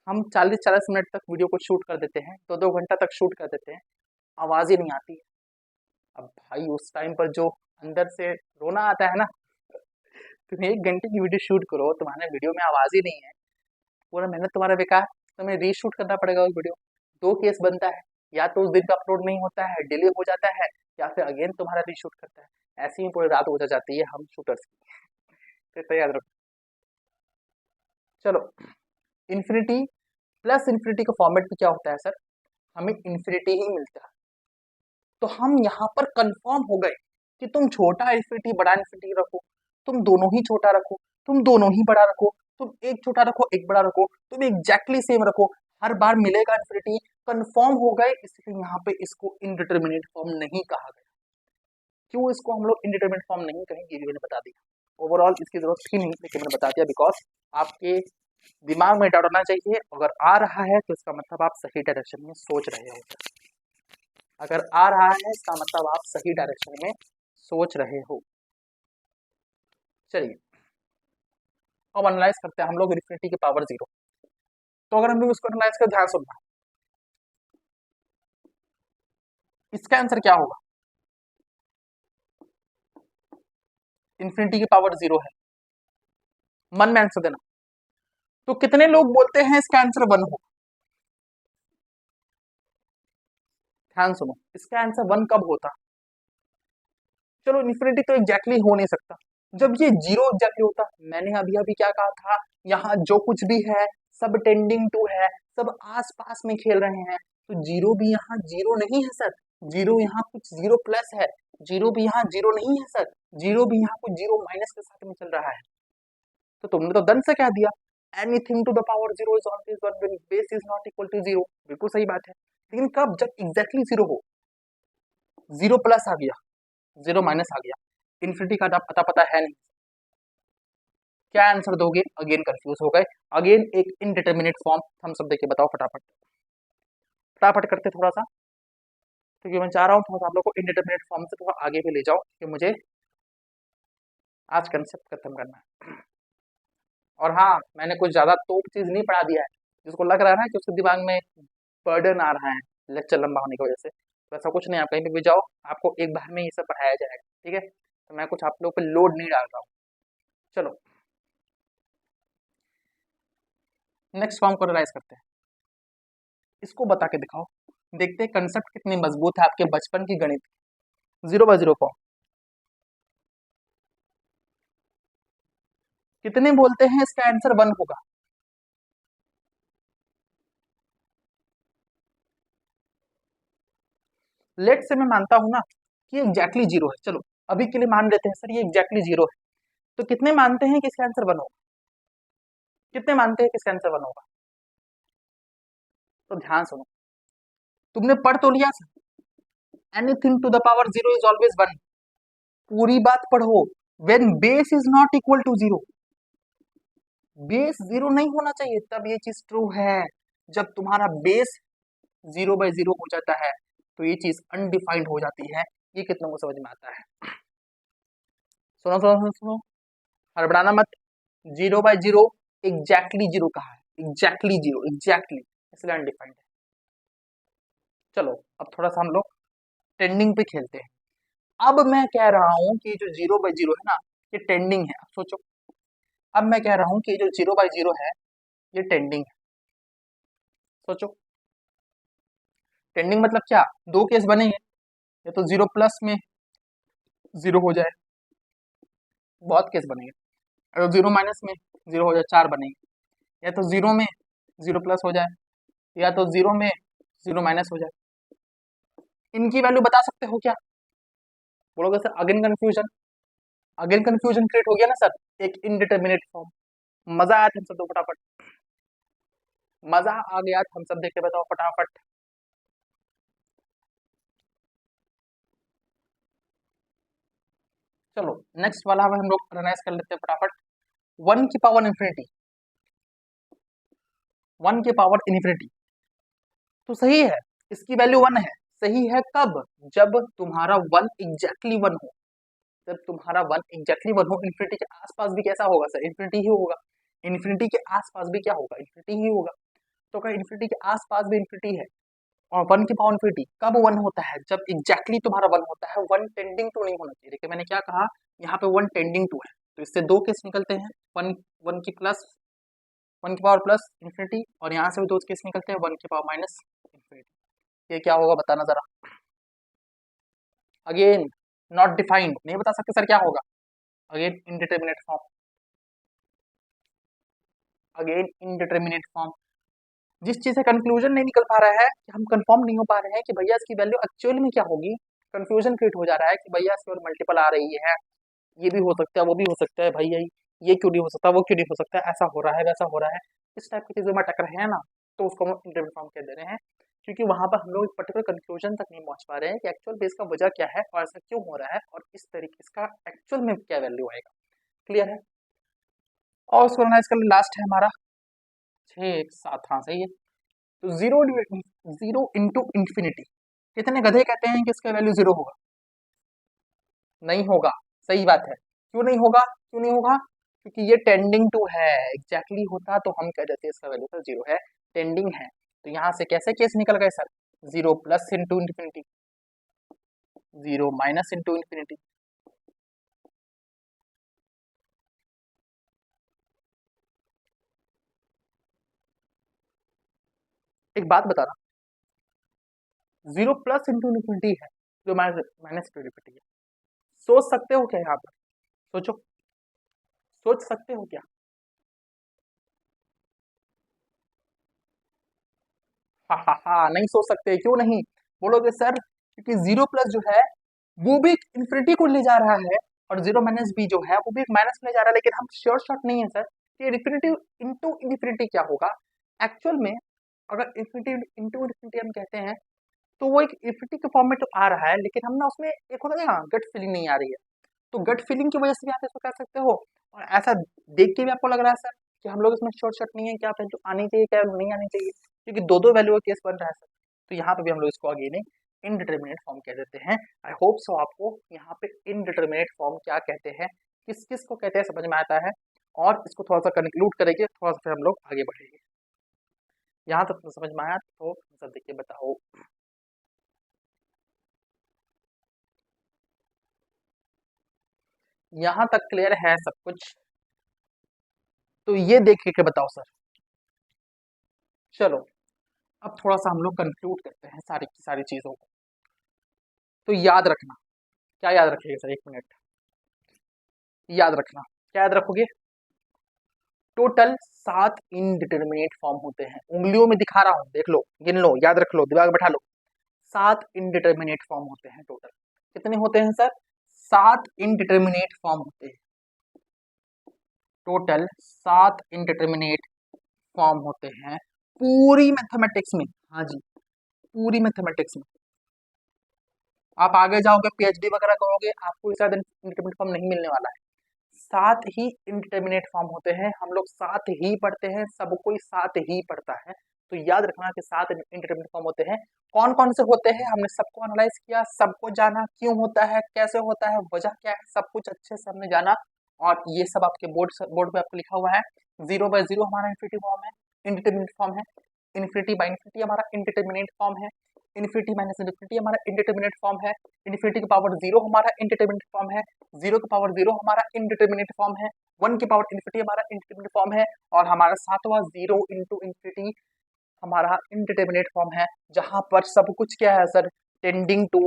A: हम 40-40 मिनट तक वीडियो को शूट कर देते हैं, 2-2 घंटा तक शूट कर देते हैं, आवाज ही नहीं आती है, अब भाई उस टाइम पर जो अंदर से रोना आता है ना, तुम 1 घंटे की वीडियो शूट करो, तुम्हारे वीडियो में आवाज ही नहीं है, पूरा मेहनत तुम्हारा बेकार, तुम्हें रीशूट करना पड़ेगा उस वीडियो, दो केस बनता है, या तो उस दिन का अपलोड नहीं होता है, डिले हो जाता है, या फिर अगेन तुम्हारा रीशूट करता है, ऐसे ही पूरी रात हो जाती है हम शूटर्स की, तो याद रखो। चलो, इन्फिनिटी प्लस इन्फिनिटी का फॉर्मेट में क्या होता है सर, हमें इन्फिनिटी ही मिलता है, तो हम यहाँ पर कंफर्म हो गए कि तुम छोटा इन्फिनिटी बड़ा इन्फिनिटी रखो, तुम दोनों ही छोटा रखो, तुम दोनों ही बड़ा रखो, तुम एक छोटा रखो एक बड़ा रखो, तुम एग्जैक्टली सेम रखो, हर बार मिलेगा इन्फिनिटी, कंफर्म हो गए, इसलिए यहाँ पे इसको इनडिटरमिनेट फॉर्म नहीं कहा गया, क्यों इसको हम लोग इनडिटरमिनेट फॉर्म नहीं कहेंगे, ये मैंने बता दिया, ओवरऑल इसकी जरूरत थी नहीं, लेकिन मैंने बता दिया बिकॉज आपके दिमाग में डाउट होना चाहिए, अगर आ रहा है तो इसका मतलब आप सही डायरेक्शन में सोच रहे हो, अगर आ रहा है इसका मतलब आप सही डायरेक्शन में सोच रहे हो। चलिए अब एनालाइज करते हैं हम लोग इन्फिनिटी की पावर 0, तो अगर हम लोग इसको एनालाइज कर ध्यान सुनना, इसका आंसर क्या होगा, इन्फिनिटी की पावर 0 है, मन में आंसर देना, तो कितने लोग बोलते हैं इसका आंसर 1 होगा, ध्यान सुनो, इसका आंसर 1 कब होता, चलो इन्फिनिटी तो एग्जैक्टली हो नहीं सकता, जब ये 0 एग्जैक्टली होता, मैंने अभी अभी क्या कहा था, यहाँ जो कुछ भी है सब टेंडिंग टू है, सब आस पास में खेल रहे हैं, तो 0 भी यहाँ 0 नहीं है सर, 0 यहाँ कुछ 0 प्लस है, 0 भी यहाँ 0 नहीं है सर, 0 भी यहाँ कुछ 0 माइनस के साथ में चल रहा है, तो तुमने तो दन से कह दिया, anything to the power 0 is always 1 when base is not equal to 0, बिल्कुल सही बात है, लेकिन कब, जब एग्जैक्टली 0 हो, 0 प्लस आ गया, 0 माइनस आ गया, इन्फिनिटी का पता पता है नहीं, क्या आंसर दोगे, अगेन कंफ्यूज हो गए, अगेन एक इनडिटरमिनेट फॉर्म, हम सब देखिए बताओ फटाफट, फटाफट करते थोड़ा सा, क्योंकि मैं चाह रहा हूँ थोड़ा आप लोग को इनडिटरमिनेट फॉर्म से थोड़ा आगे भी ले जाओ, कि मुझे आज कंसेप्ट खत्म करना है, और हाँ मैंने कुछ ज्यादा तोप चीज नहीं पढ़ा दिया है, जिसको लग रहा है ना कि उसके दिमाग में बर्डन आ रहा है लेक्चर लंबा होने की वजह से, तो ऐसा कुछ नहीं, आप कहीं भी जाओ आपको एक बार में ये सब पढ़ाया जाएगा, ठीक है, तो मैं कुछ आप लोग पे लोड नहीं डाल रहा हूँ। चलो नेक्स्ट फॉर्म को रियलाइज करते हैं, इसको बता के दिखाओ, देखते हैं कंसेप्ट कितनी मजबूत है आपके बचपन की गणित, 0/0 फॉर्म, कितने बोलते हैं इसका आंसर 1 होगा, लेट से मैं मानता हूं ना कि एग्जैक्टली 0 है, चलो अभी के लिए मान लेते हैं सर ये एग्जैक्टली 0 है, तो कितने मानते हैं कि इसका आंसर 1 होगा, कितने मानते हैं कि इसका आंसर 1 होगा, तो ध्यान सुनो, तुमने पढ़ तो लिया sir, anything to the power zero is always one. पूरी बात पढ़ो। When base is not equal to zero, base zero नहीं होना चाहिए तब ये चीज ट्रू है। जब तुम्हारा बेस 0/0 हो जाता है तो ये चीज अनडिफाइंड हो जाती है। ये कितनों को समझ में आता है? सुनो सुनो सुनो सुनो, हड़बड़ाना मत। 0/0 एग्जैक्टली जीरो कहा है, एग्जैक्टली जीरो, एग्जैक्टली, इसलिए अनडिफाइंड है। चलो अब थोड़ा सा हम लोग टेंडिंग पे खेलते हैं। अब मैं कह रहा हूं कि जो 0/0 है ना, ये टेंडिंग है। अब सोचो, अब मैं कह रहा हूं कि जो 0/0 है ये टेंडिंग है। सोचो, टेंडिंग मतलब क्या? दो केस बनेंगे, या तो 0 प्लस में 0 हो जाए, बहुत केस बनेंगे। अगर 0 माइनस में 0 हो जाए, 4 बनेंगे। या तो 0 में 0 प्लस हो जाए, या तो 0 में 0 माइनस हो जाए। इनकी वैल्यू बता सकते हो क्या? बोलोगे sir again confusion, again confusion create हो गया ना सर, एक इनडिटर्मिनेट फॉर्म। मजा आया था हम सब, दो फटाफट, मजा आ गया था हम सब, देख के बताओ फटाफट। चलो नेक्स्ट वाला हम लोग एनालाइज कर लेते हैं फटाफट। 1 की पावर इन्फिनिटी, 1 की पावर इन्फिनिटी तो सही है, इसकी वैल्यू 1 है। सही है कब? जब तुम्हारा 1 एग्जैक्टली 1 हो। जब तुम्हारा 1 एग्जैक्टली 1 हो, इन्फिनिटी के आसपास भी कैसा होगा सर? इन्फिनिटी ही होगा। इन्फिनिटी के आसपास भी क्या होगा? इन्फिनिटी ही होगा। तो अगर इन्फिनिटी के आसपास भी इन्फिनिटी है, और 1 की पावर इन्फिनिटी कब 1 होता है? जब एग्जैक्टली तुम्हारा 1 होता है। 1 टेंडिंग टू नहीं होना चाहिए। देखिए मैंने क्या कहा, यहाँ पे 1 टेंडिंग टू है, तो इससे दो केस निकलते हैं। 1 1 की प्लस, 1 की पावर प्लस इन्फिनिटी, और यहाँ से भी दो केस निकलते हैं, 1 की पावर माइनस इन्फिनिटी। ये क्या होगा बताना जरा। अगेन नॉट डिफाइंड, नहीं बता सकते सर क्या होगा। Again indeterminate form, again indeterminate form. जिस चीज से कंक्लूजन नहीं निकल पा रहा है, कि हम कंफर्म नहीं हो पा रहे हैं कि भैया इसकी वैल्यू एक्चुअल में क्या होगी, कंफ्यूजन क्रिएट हो जा रहा है कि भैया इसकी और मल्टीपल आ रही है, ये भी हो सकता है, वो भी हो सकता है, भैया ये क्यों नहीं हो सकता, वो क्यों नहीं हो सकता, ऐसा हो रहा है, वैसा हो रहा है। इस टाइप की चीजों में अटक रहे हैं ना, तो उसको हम इंटरव्यू फॉर्म कह दे रहे हैं। क्योंकि वहां पर हम लोग एक पर्टिकुलर कंक्लूजन तक नहीं पहुंच पा रहे हैं कि एक्चुअल बेस का वजह क्या है और ऐसा क्यों हो रहा है, और इस तरीके इसका एक्चुअल में क्या वैल्यू आएगा। क्लियर है? और उसको एनालाइज कर लास्ट है हमारा 6 एक साथ, हाँ सही है। तो जीरो, जीरो इंटू इंफिनिटी, कितने गधे कहते हैं कि इसका वैल्यू 0 होगा? नहीं होगा। सही बात है। क्यों नहीं होगा? क्यों नहीं होगा? क्योंकि ये टेंडिंग टू है। एग्जैक्टली होता तो हम कह देते इसका वैल्यू सर 0 है, टेंडिंग है। तो यहाँ से कैसे केस निकल गए sir? 0 plus into infinity, 0 minus into infinity. एक बात बता रहा, 0 प्लस इंटू इंफिनिटी है, जो माइनस माइनस इंफिनिटी है। सोच सकते हो क्या यहाँ पर? सोचो, सोच सकते हो क्या? हा हा हा, नहीं सोच सकते। क्यों नहीं बोलोगे सर? क्योंकि 0 प्लस जो है वो भी इन्फिनिटी को ले जा रहा है, और 0 माइनस भी जो है वो भी एक माइनस में ले जा रहा है। लेकिन हम श्योर शॉट नहीं है सर कि इन्फिनिटी इंटू इन्फिनिटी क्या होगा एक्चुअल में। अगर इन्फिनिटी इंटू इन्फिनिटी हम कहते हैं तो वो एक इन्फिनिटी के फॉर्म में तो आ रहा है, लेकिन हम ना उसमें एक होता है ना गट फीलिंग नहीं आ रही है। तो गट फीलिंग की वजह से भी आप इसको कह सकते हो, और ऐसा देख के भी आपको लग रहा है सर कि हम लोग इसमें शॉर्ट शॉट नहीं है, क्या वैल्यू आनी चाहिए, क्या वैल्यू नहीं आनी चाहिए, क्योंकि दो दो वैल्यू का केस बन रहा है सर। तो यहाँ पे भी हम लोग इसको अगेन इनडिटर्मिनेट फॉर्म कह देते हैं। आई होप सो आपको यहाँ पे इनडिटर्मिनेट फॉर्म क्या कहते हैं, किस किस को कहते हैं, समझ में आता है। और इसको थोड़ा सा कंक्लूड करेंगे, थोड़ा सा फिर हम लोग आगे बढ़ेंगे। यहाँ तक तो समझ में आया? तो सब देखिए बताओ। यहाँ तक क्लियर है सब कुछ? तो ये देख के बताओ सर। चलो अब थोड़ा सा हम लोग कंक्लूड करते हैं सारी की सारी चीजों को। तो याद रखना, क्या याद रखिएगा सर, 1 मिनट याद रखना। क्या याद रखोगे? टोटल 7 इनडिटर्मिनेट फॉर्म होते हैं। उंगलियों में दिखा रहा हूं, देख लो, गिन लो, याद रख लो, दिमाग में बैठा लो। 7 इनडिटर्मिनेट फॉर्म होते हैं टोटल। कितने होते हैं सर? 7 इनडिटर्मिनेट फॉर्म होते हैं टोटल। 7 इनडिटर्मिनेट फॉर्म होते हैं पूरी मैथमेटिक्स में। हाँ जी, पूरी मैथमेटिक्स में। आप आगे जाओगे पीएचडी वगैरह करोगे, आपको इसका इंडिटरमिनेट फॉर्म नहीं मिलने वाला है। 7 ही इंडिटरमिनेट फॉर्म होते हैं, हम लोग 7 ही पढ़ते हैं, सब कोई 7 ही पढ़ता है। तो याद रखना कि 7 इंडिटरमिनेट फॉर्म होते हैं। कौन कौन से होते हैं हमने सबको एनालाइज किया, सबको जाना, क्यों होता है, कैसे होता है, वजह क्या है, सब कुछ अच्छे से हमने जाना। और ये सब आपके बोर्ड पे आपको लिखा हुआ है। 0/0 हमारा इंफिनिटी फॉर्म है, इंडिटरमिनेट फॉर्म है। इन्फिनिटी बाई इन्फिनिटी हमारा इंडिटरमिनेट फॉर्म है। इन्फिनिटी माइनस इन्फिनिटी हमारा इंडिटरमिनेट फॉर्म है। इन्फिनिटी की पावर 0 हमारा इंडिटरमिनेट फॉर्म है। 0 की पावर 0 हमारा इंडिटरमिनेट फॉर्म है। 1 की पावर इन्फिनिटी हमारा इंडिटरमिनेट फॉर्म है। और हमारा 7वां 0 इंटू इन्फिनिटी हमारा इंडिटरमिनेट फॉर्म है, जहां पर सब कुछ क्या है सर, टेंडिंग टू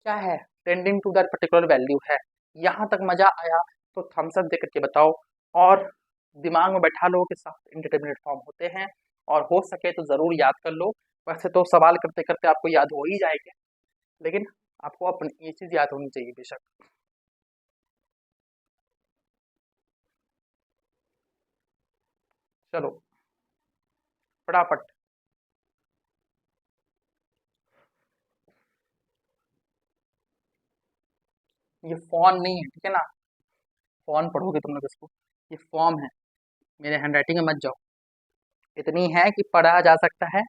A: क्या है, tending to that particular value है। यहाँ तक मजा आया तो थम्स अप दे करके बताओ, और दिमाग में बैठा लो कि सब इंडिटरमिनेट फॉर्म होते हैं, और हो सके तो जरूर याद कर लो। वैसे तो सवाल करते करते आपको याद हो ही जाएंगे, लेकिन आपको अपनी ये चीज याद होनी चाहिए बेशक। चलो फटाफट। ये फॉर्म नहीं है, ठीक है ना, फॉर्म पढ़ोगे तुम लोग इसको, ये फॉर्म है। मेरे हैंडराइटिंग में मत जाओ, इतनी है कि पढ़ा जा सकता है,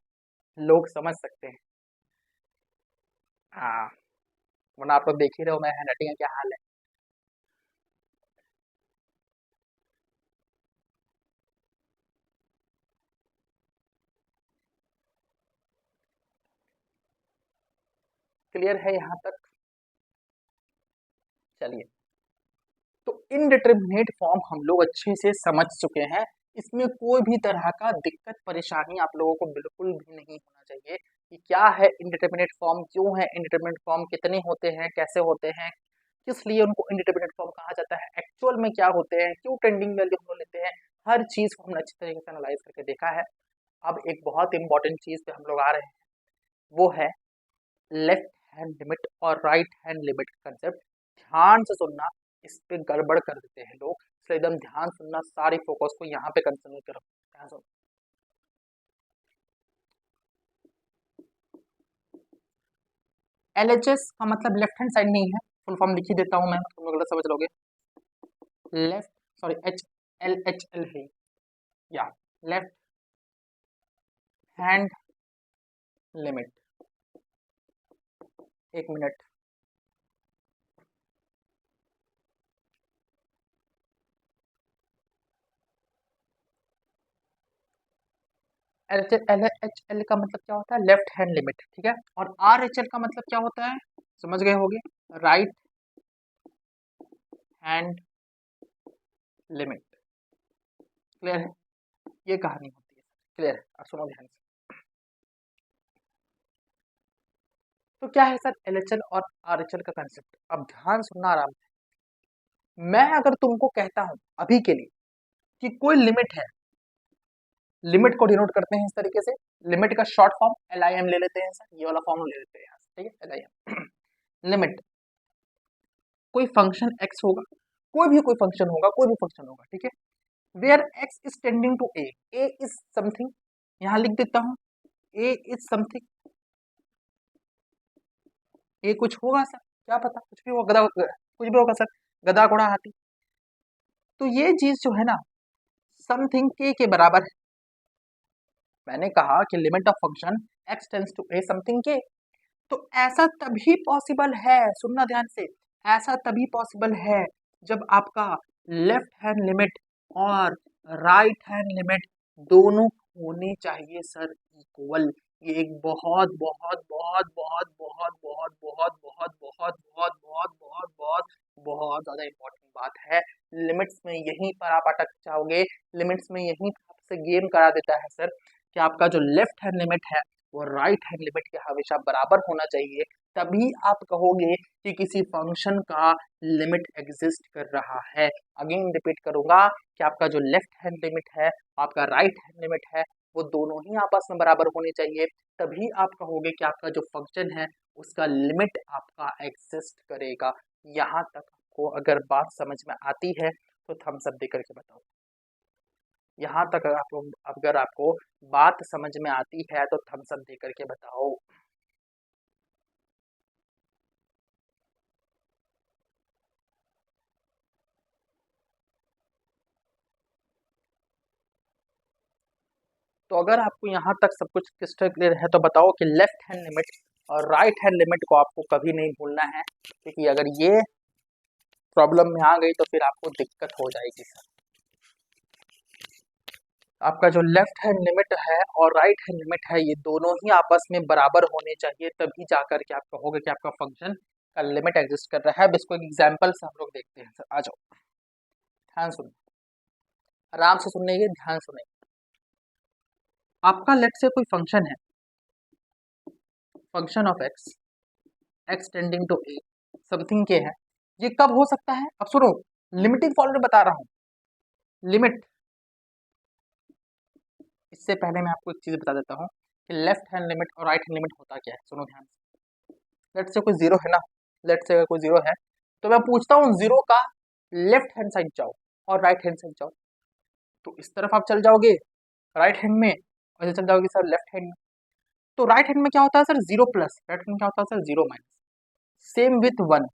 A: लोग समझ सकते हैं। हाँ, वरना आप लोग देख ही रहे हो मेरे हैंडराइटिंग का क्या हाल है। क्लियर है यहाँ तक? चलिए, तो इनडिटरमिनेट फॉर्म हम लोग अच्छे से समझ चुके हैं। इसमें कोई भी तरह का दिक्कत परेशानी आप लोगों को बिल्कुल भी नहीं होना चाहिए कि क्या है इंडिटरमिनेट फॉर्म, क्यों है इंडिटरमिनेट फॉर्म, कितने होते हैं, कैसे होते हैं, किस लिए उनको इंडिटरमिनेट फॉर्म कहा जाता है, एक्चुअल में क्या होते हैं, क्यों ट्रेंडिंग वैल्यू हम लोग लेते हैं। हर चीज को हमने अच्छी तरीके से एनालाइज करके देखा है। अब एक बहुत इंपॉर्टेंट चीज पे हम लोग आ रहे हैं, वो है लेफ्ट हैंड लिमिट और राइट हैंड लिमिट का कंसेप्ट। ध्यान से सुनना, इस पे गड़बड़ कर देते हैं लोग, इसलिए एकदम ध्यान सुनना, सारी फोकस को यहाँ पे कंसंट्रेट करो, ध्यान सुनो। एलएचएस का मतलब लेफ्ट हैंड साइड नहीं है, फुल फॉर्म लिख ही देता हूँ मैं, तुम लोग गलत समझ लोगे। लेफ्ट, सॉरी एच एल है, या लेफ्ट हैंड लिमिट। एक मिनट, एल एच एल का मतलब क्या होता है, लेफ्ट हैंड लिमिट, ठीक है। और आर एच एल का मतलब क्या होता है, समझ गए होगे, राइट हैंड लिमिट। क्लियर है, ये कहानी होती है। क्लियर है, अब सुनो ध्यान से। तो क्या है सर एलएचएल और आरएचएल का कंसेप्ट, अब ध्यान सुनना आराम से। मैं अगर तुमको कहता हूं अभी के लिए कि कोई लिमिट है, लिमिट को डिनोट करते हैं इस तरीके से, लिमिट का short form L I am ले लेते हैं सर, ये वाला फॉर्म ले लेते हैं यहाँ से, ठीक है, एल आई एम। लिमिट, कोई फंक्शन एक्स होगा, कोई भी कोई फंक्शन होगा, कोई भी फंक्शन होगा, ठीक है, where x is tending to A is something, यहाँ लिख देता हूँ ए इज समथिंग, ए कुछ होगा सर, क्या पता कुछ भी होगा, गधा कुछ भी होगा सर, गधा घोड़ा हाथी। तो ये चीज जो है ना, समथिंग के बराबर है। मैंने कहा कि limit of function X tends to A something के, तो ऐसा तभी पॉसिबल है, सुनना ध्यान से, ऐसा तभी पॉसिबल है जब आपका लेफ्ट हैंड लिमिट और राइट हैंड लिमिट दोनों होने चाहिए सर इक्वल। ये एक बहुत बहुत बहुत बहुत बहुत बहुत बहुत बहुत बहुत बहुत बहुत बहुत बहुत बहुत ज्यादा इंपॉर्टेंट बात है। लिमिट्स में यहीं पर आप अटक जाओगे, लिमिट्स में यहीं पर आपसे गेम करा देता है सर कि आपका जो लेफ्ट हैंड लिमिट है वो राइट हैंड लिमिट के हमेशा बराबर होना चाहिए, तभी आप कहोगे कि किसी फंक्शन का लिमिट एग्जिस्ट कर रहा है। अगेन रिपीट करूंगा कि आपका जो लेफ्ट हैंड लिमिट है, आपका राइट हैंड लिमिट है, वो दोनों ही आपस में बराबर होने चाहिए, तभी आप कहोगे कि आपका जो फंक्शन है उसका लिमिट आपका एग्जिस्ट करेगा। यहाँ तक आपको अगर बात समझ में आती है तो थम्स अप दे करके बताओ। यहाँ तक अगर आपको बात समझ में आती है तो थम्स अप दे करके बताओ। तो अगर आपको यहाँ तक सब कुछ क्रिस्टल क्लियर है तो बताओ कि लेफ्ट हैंड लिमिट और राइट हैंड लिमिट को आपको कभी नहीं भूलना है, क्योंकि अगर ये प्रॉब्लम में आ गई तो फिर आपको दिक्कत हो जाएगी सर। आपका जो लेफ्ट हैंड लिमिट है और राइट हैंड लिमिट है ये दोनों ही आपस में बराबर होने चाहिए, तभी जाकर के आप कहोगे कि आपका फंक्शन का लिमिट एग्जिस्ट कर रहा है। अब इसको एक एग्जाम्पल से हम लोग देखते हैं सर। आ जाओ, ध्यान सुनिए, आराम से सुनिए, ध्यान सुनिए। आपका लेट से कोई फंक्शन है, function of x, x tending to A something के है। ये कब हो सकता है? अब सुनो, लिमिटिंग फॉर्मूला बता रहा हूँ। लिमिट, इससे पहले मैं आपको एक चीज बता देता हूँ कि लेफ्ट हैंड लिमिट और राइट हैंड लिमिट होता क्या है। सुनो ध्यान से। लेट से कोई जीरो है ना, लेट से अगर कोई जीरो है तो मैं पूछता हूँ जीरो का लेफ्ट हैंड साइड जाओ और राइट हैंड साइड जाओ, तो इस तरफ आप चल जाओगे राइट हैंड में और चल जाओगे सर लेफ्ट हैंड में। तो राइट हैंड में क्या होता है sir? Zero plus. Right hand में क्या होता है sir? Zero minus. Same with one,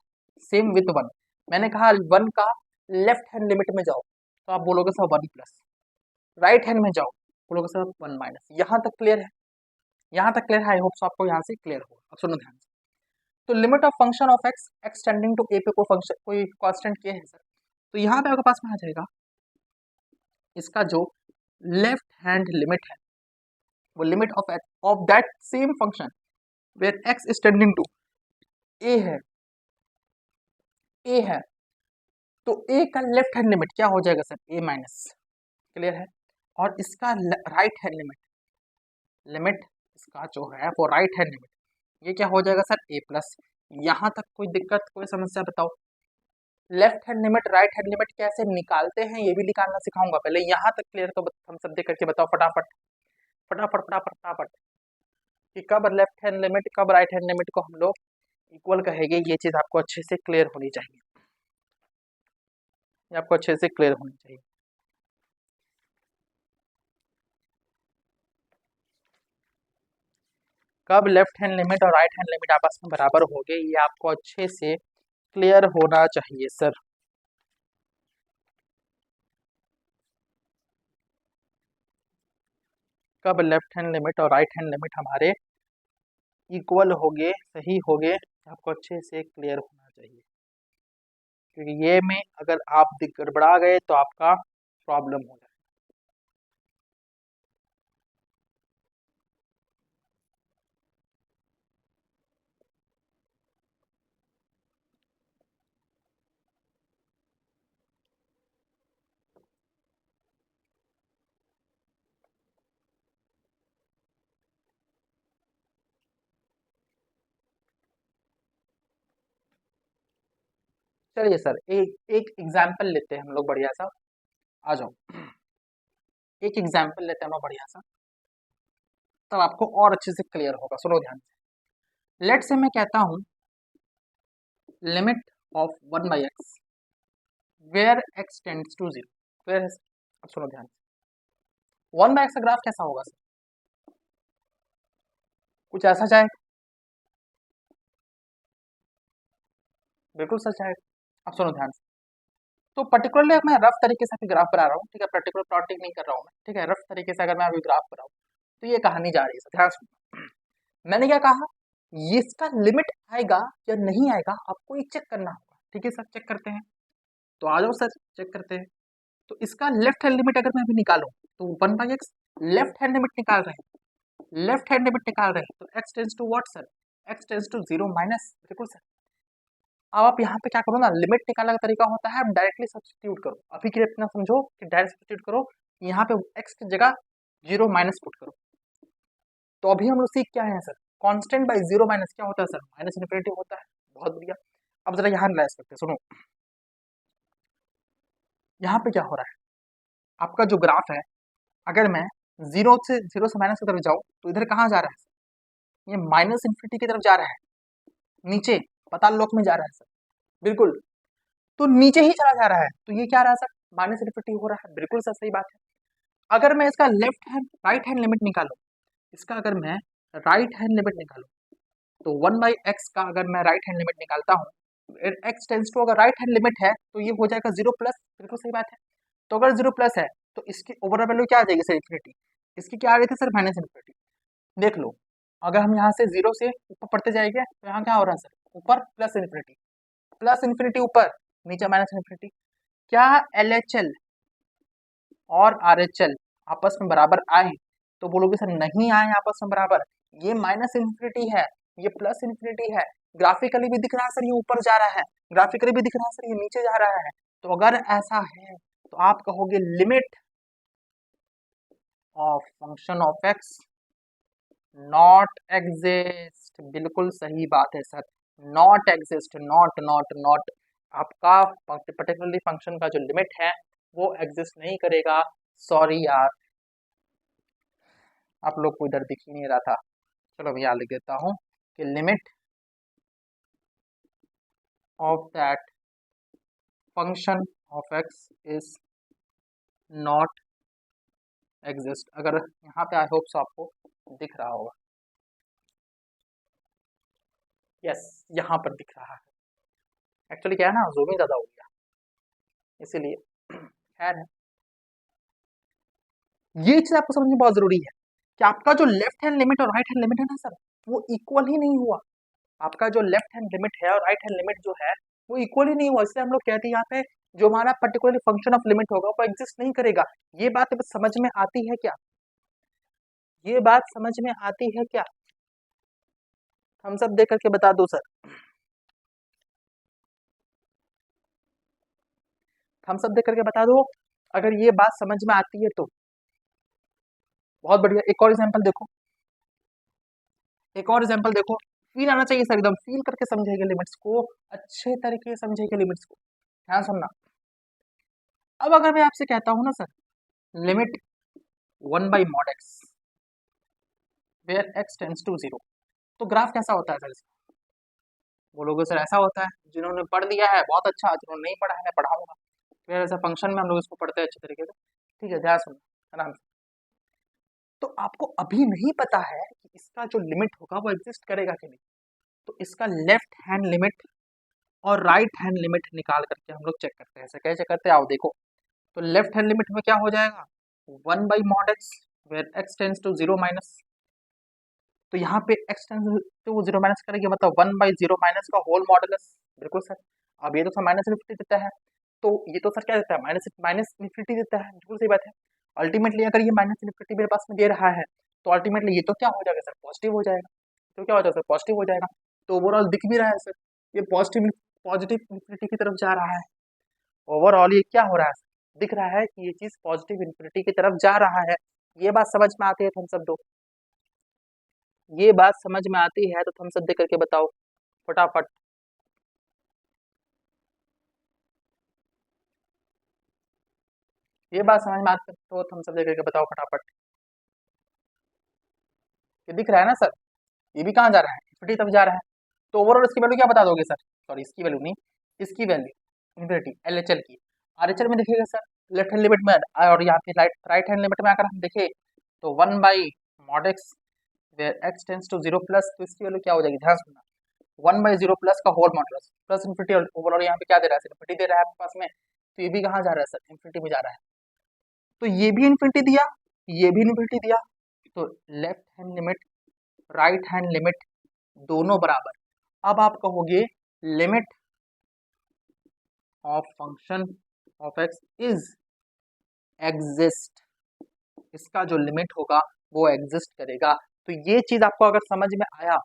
A: same with one. मैंने कहा वन का लेफ्ट हैंड लिमिट में जाओ तो आप बोलोगे sir one plus, right hand में जाओ बोलोगे सर वन माइनस। यहाँ तक क्लियर है? यहाँ तक क्लियर है? आई होप सो आपको यहाँ से क्लियर होगा। अब सुनो ध्यान से। तो limit of function of x, x tending to a पे कोई फंक्शन, कोई कांस्टेंट के है सर, तो यहाँ पे आपके पास में आ जाएगा इसका जो लेफ्ट हैंड लिमिट है, वो limit of that same function where x is tending to a है, ए है, तो ए का लेफ्ट हैंड लिमिट क्या हो जाएगा सर? ए माइनस। क्लियर है? और इसका राइट हैंड लिमिट, लिमिट इसका जो है वो राइट हैंड लिमिट, ये क्या हो जाएगा सर? ए प्लस। यहाँ तक कोई दिक्कत, कोई समस्या बताओ? Left hand limit right hand limit कैसे निकालते हैं ये भी निकालना सिखाऊंगा। पहले यहाँ तक क्लियर तो हम सब देख करके बताओ फटाफट फटाफट फटाफट फटाफट कि कब लेफ्ट हैंड लिमिट कब राइट हैंड लिमिट को हम लोग इक्वल कहेंगे। ये चीज आपको अच्छे से क्लियर होनी चाहिए, ये आपको अच्छे से क्लियर होनी चाहिए। कब लेफ्ट हैंड लिमिट और राइट हैंड लिमिट आपस में बराबर हो गए, ये आपको अच्छे से क्लियर होना चाहिए सर। कब लेफ्ट हैंड लिमिट और राइट हैंड लिमिट हमारे इक्वल हो गए, सही हो गए, आपको अच्छे से क्लियर होना चाहिए, क्योंकि ये में अगर आप गड़बड़ा गए तो आपका प्रॉब्लम हो जाए। चलिए सर एक एक एग्जाम्पल लेते हैं हम लोग बढ़िया सा। आ जाओ, एक एग्जाम्पल लेते हैं हम लोग बढ़िया सा, तब आपको और अच्छे से क्लियर होगा। सुनो ध्यान से। लेट से मैं कहता हूं limit of one by X where X tends to zero, where. अब सुनो ध्यान से। वन बाई एक्स का ग्राफ कैसा होगा सर? कुछ ऐसा जाएगा, बिल्कुल सच जाएगा। अब सुनो ध्यान से। तो पर्टिकुलरली मैं रफ तरीके से ग्राफ बना रहा हूँ, ठीक है, पर्टिकुलर प्लॉटिंग नहीं कर रहा हूँ मैं, ठीक है। रफ तरीके से अगर मैं अभी ग्राफ बनाऊँ तो ये कहानी जा रही है, ध्यान सुनो। मैंने क्या कहा, ये इसका लिमिट आएगा या नहीं आएगा आपको ये चेक करना होगा, ठीक है सर। चेक करते हैं, तो आ जाओ सर चेक करते हैं। तो इसका लेफ्ट हैंड लिमिट अगर मैं अभी निकालूं तो one by x, left hand limit निकाल रहे हैं, लेफ्ट हैंड लिमिट निकाल रहे हैं, तो X tends to what sir? X tends to zero minus, बिल्कुल सर। अब आप यहाँ पे क्या करो ना, लिमिट निकालने का तरीका होता है आप डायरेक्टली सब्स्टिट्यूट करो। अभी के लिए इतना समझो कि डायरेक्ट सब्स्टिट्यूट करो, यहाँ पे एक्स की जगह जीरो माइनस पुट करो। तो अभी हम लोग सीख क्या है sir? Constant by zero minus क्या होता है सर? माइनस इन्फिनिटी होता है। बहुत बढ़िया। अब जरा यहाँ एनालाइज करते हैं, सुनो। यहाँ पे क्या हो रहा है, आपका जो ग्राफ है, अगर मैं जीरो से माइनस की तरफ जाऊँ तो इधर कहाँ जा रहा है? ये माइनस इन्फिनिटी की तरफ जा रहा है, नीचे पाताल लोक में जा रहा है सर, बिल्कुल। तो नीचे ही चला जा रहा है, तो ये क्या रहा है सर? माइनस इन्फिनिटी हो रहा है, बिल्कुल सर, सही बात है। अगर मैं इसका left hand right hand limit निकालूं, इसका अगर मैं राइट हैंड लिमिट निकालूं तो वन बाई एक्स का अगर मैं राइट हैंड लिमिट निकालता हूँ, एक्स टेंस टू अगर राइट हैंड लिमिट है तो ये हो जाएगा जीरो प्लस, बिल्कुल सही बात है। तो अगर जीरो प्लस है तो इसकी ओवरऑल वैल्यू क्या आ जाएगी सर? इन्फिनिटी। इसकी क्या आ रही थी सर, माइनस इन्फिनिटी। देख लो, अगर हम यहाँ से जीरो से ऊपर पढ़ते जाएंगे तो यहाँ क्या हो रहा है सर, ऊपर प्लस इन्फिनिटी, प्लस इन्फिनिटी ऊपर, नीचे माइनस इन्फिनिटी। क्या LHL और RHL आपस में बराबर आए? तो बोलोगे सर नहीं आए आपस में बराबर, ये माइनस इन्फिनिटी है, ये प्लस इन्फिनिटी है। ग्राफिकली भी दिख रहा है सर ये ऊपर जा रहा है, ग्राफिकली भी दिख रहा है सर ये नीचे जा रहा है। तो अगर ऐसा है तो आप कहोगे limit of function of x not exist. बिल्कुल सही बात है sir, not exist, not not not. आपका पर्टिकुलरली फंक्शन का जो लिमिट है वो एग्जिस्ट नहीं करेगा। सॉरी यार, आप लोग को इधर दिख ही नहीं रहा था। चलो मैं यहाँ लिख देता हूँ कि limit of that function of x is not exist. अगर यहाँ पे आई होप सो आपको दिख रहा होगा, यस यहाँ पर दिख रहा है। एक्चुअली क्या है ना, जूमिंग ज़्यादा हो गया इसीलिए। खैर है, ये चीज़ आपको समझनी बहुत ज़रूरी है कि आपका जो लेफ्ट हैंड लिमिट और राइट हैंड लिमिट है ना सर, वो इक्वल ही नहीं हुआ। आपका जो लेफ्ट हैंड लिमिट है और राइट हैंड लिमिट जो है वो इक्वल ही नहीं हुआ, इसलिए हम लोग कहते हैं यहाँ पे जो हमारा पर्टिकुलरली फंक्शन ऑफ लिमिट होगा वो एग्जिस्ट नहीं करेगा। ये बात समझ में आती है क्या? ये बात समझ में आती है क्या? हम सब देख करके बता दो सर, हम सब देख करके बता दो अगर ये बात समझ में आती है तो। बहुत बढ़िया, एक और एग्जांपल देखो, एक और एग्जांपल देखो। फील आना चाहिए सर, एकदम फील करके समझेगा लिमिट्स को, अच्छे तरीके से समझेगा लिमिट्स को। ध्यान सुनना। अब अगर मैं आपसे कहता हूं ना sir, limit 1/mod x where x tends to 0, तो ग्राफ कैसा होता है सर इसका? बोलोगे सर ऐसा होता है, जिन्होंने पढ़ लिया है बहुत अच्छा, जिन्होंने नहीं पढ़ा है मैं पढ़ाऊंगा। फिर ऐसा फंक्शन में हम लोग इसको पढ़ते हैं अच्छे तरीके से। ठीक है, ध्यान सुनना आराम से। तो आपको अभी नहीं पता है कि इसका जो लिमिट होगा वो एग्जिस्ट करेगा कि नहीं, तो इसका लेफ्ट हैंड लिमिट और राइट हैंड लिमिट निकाल करके हम लोग चेक करते हैं। ऐसे कैसे करते हैं आओ देखो। तो लेफ्ट हैंड लिमिट में क्या हो जाएगा, 1/mod x where x tends to 0 minus. तो यहाँ पे x टेंड्स टू 0 माइनस करेंगे मतलब 1/0 माइनस का होल मॉडुलस। बिल्कुल सर, अब ये तो सर माइनस इन्फिनिटी देता है, तो ये तो सर क्या देता है, माइनस माइनस इन्फिनिटी देता है। बिल्कुल सही बात है। अल्टीमेटली अगर ये माइनस इन्फिनिटी मेरे पास में दे रहा है तो अल्टीमेटली ये तो क्या हो जाएगा सर, पॉजिटिव हो जाएगा। तो क्या हो जाएगा सर, पॉजिटिव हो जाएगा। तो ओवरऑल दिख भी रहा है सर, ये पॉजिटिव पॉजिटिव इन्फिनिटी की तरफ जा रहा है। ओवरऑल ये क्या हो रहा है, दिख रहा है कि ये चीज पॉजिटिव इन्फिनिटी की तरफ जा रहा है। ये बात समझ में आती है तो हम सब दो, ये बात समझ में आती है तो हम सब देख करके बताओ फटाफट। ये बात समझ में आती है तो हम सब देख करके बताओ फटाफट। ये दिख रहा है ना सर, ये भी कहाँ जा रहा है, इन्फिनिटी तरफ जा रहा है। तो ओवरऑल इसकी वैल्यू क्या बता दोगे सर, सॉरी इसकी वैल्यू नहीं, इसकी वैल्यू इन्फिनिटी LHL की। RHL में देखिएगा सर, लेफ्ट हैंड लिमिट में और यहाँ पे राइट हैंड लिमिट में अगर हम देखें तो 1/mod x where x tends to 0 plus, तो इसकी वैल्यू क्या हो जाएगी, ध्यान सुनना, 1/0 प्लस का whole modulus plus infinity. Overall यहाँ पे क्या दे रहा है, इन्फिनिटी दे रहा है आपके पास में, तो ये भी कहाँ जा रहा है सर, इन्फिनिटी में जा रहा है। तो ये भी इन्फिनिटी दिया, ये भी इन्फिनिटी दिया, तो left hand limit right hand limit दोनों बराबर। अब आप कहोगे limit of function of x is exist, इसका जो लिमिट होगा वो एग्जिस्ट करेगा। तो ये चीज आपको अगर समझ में आया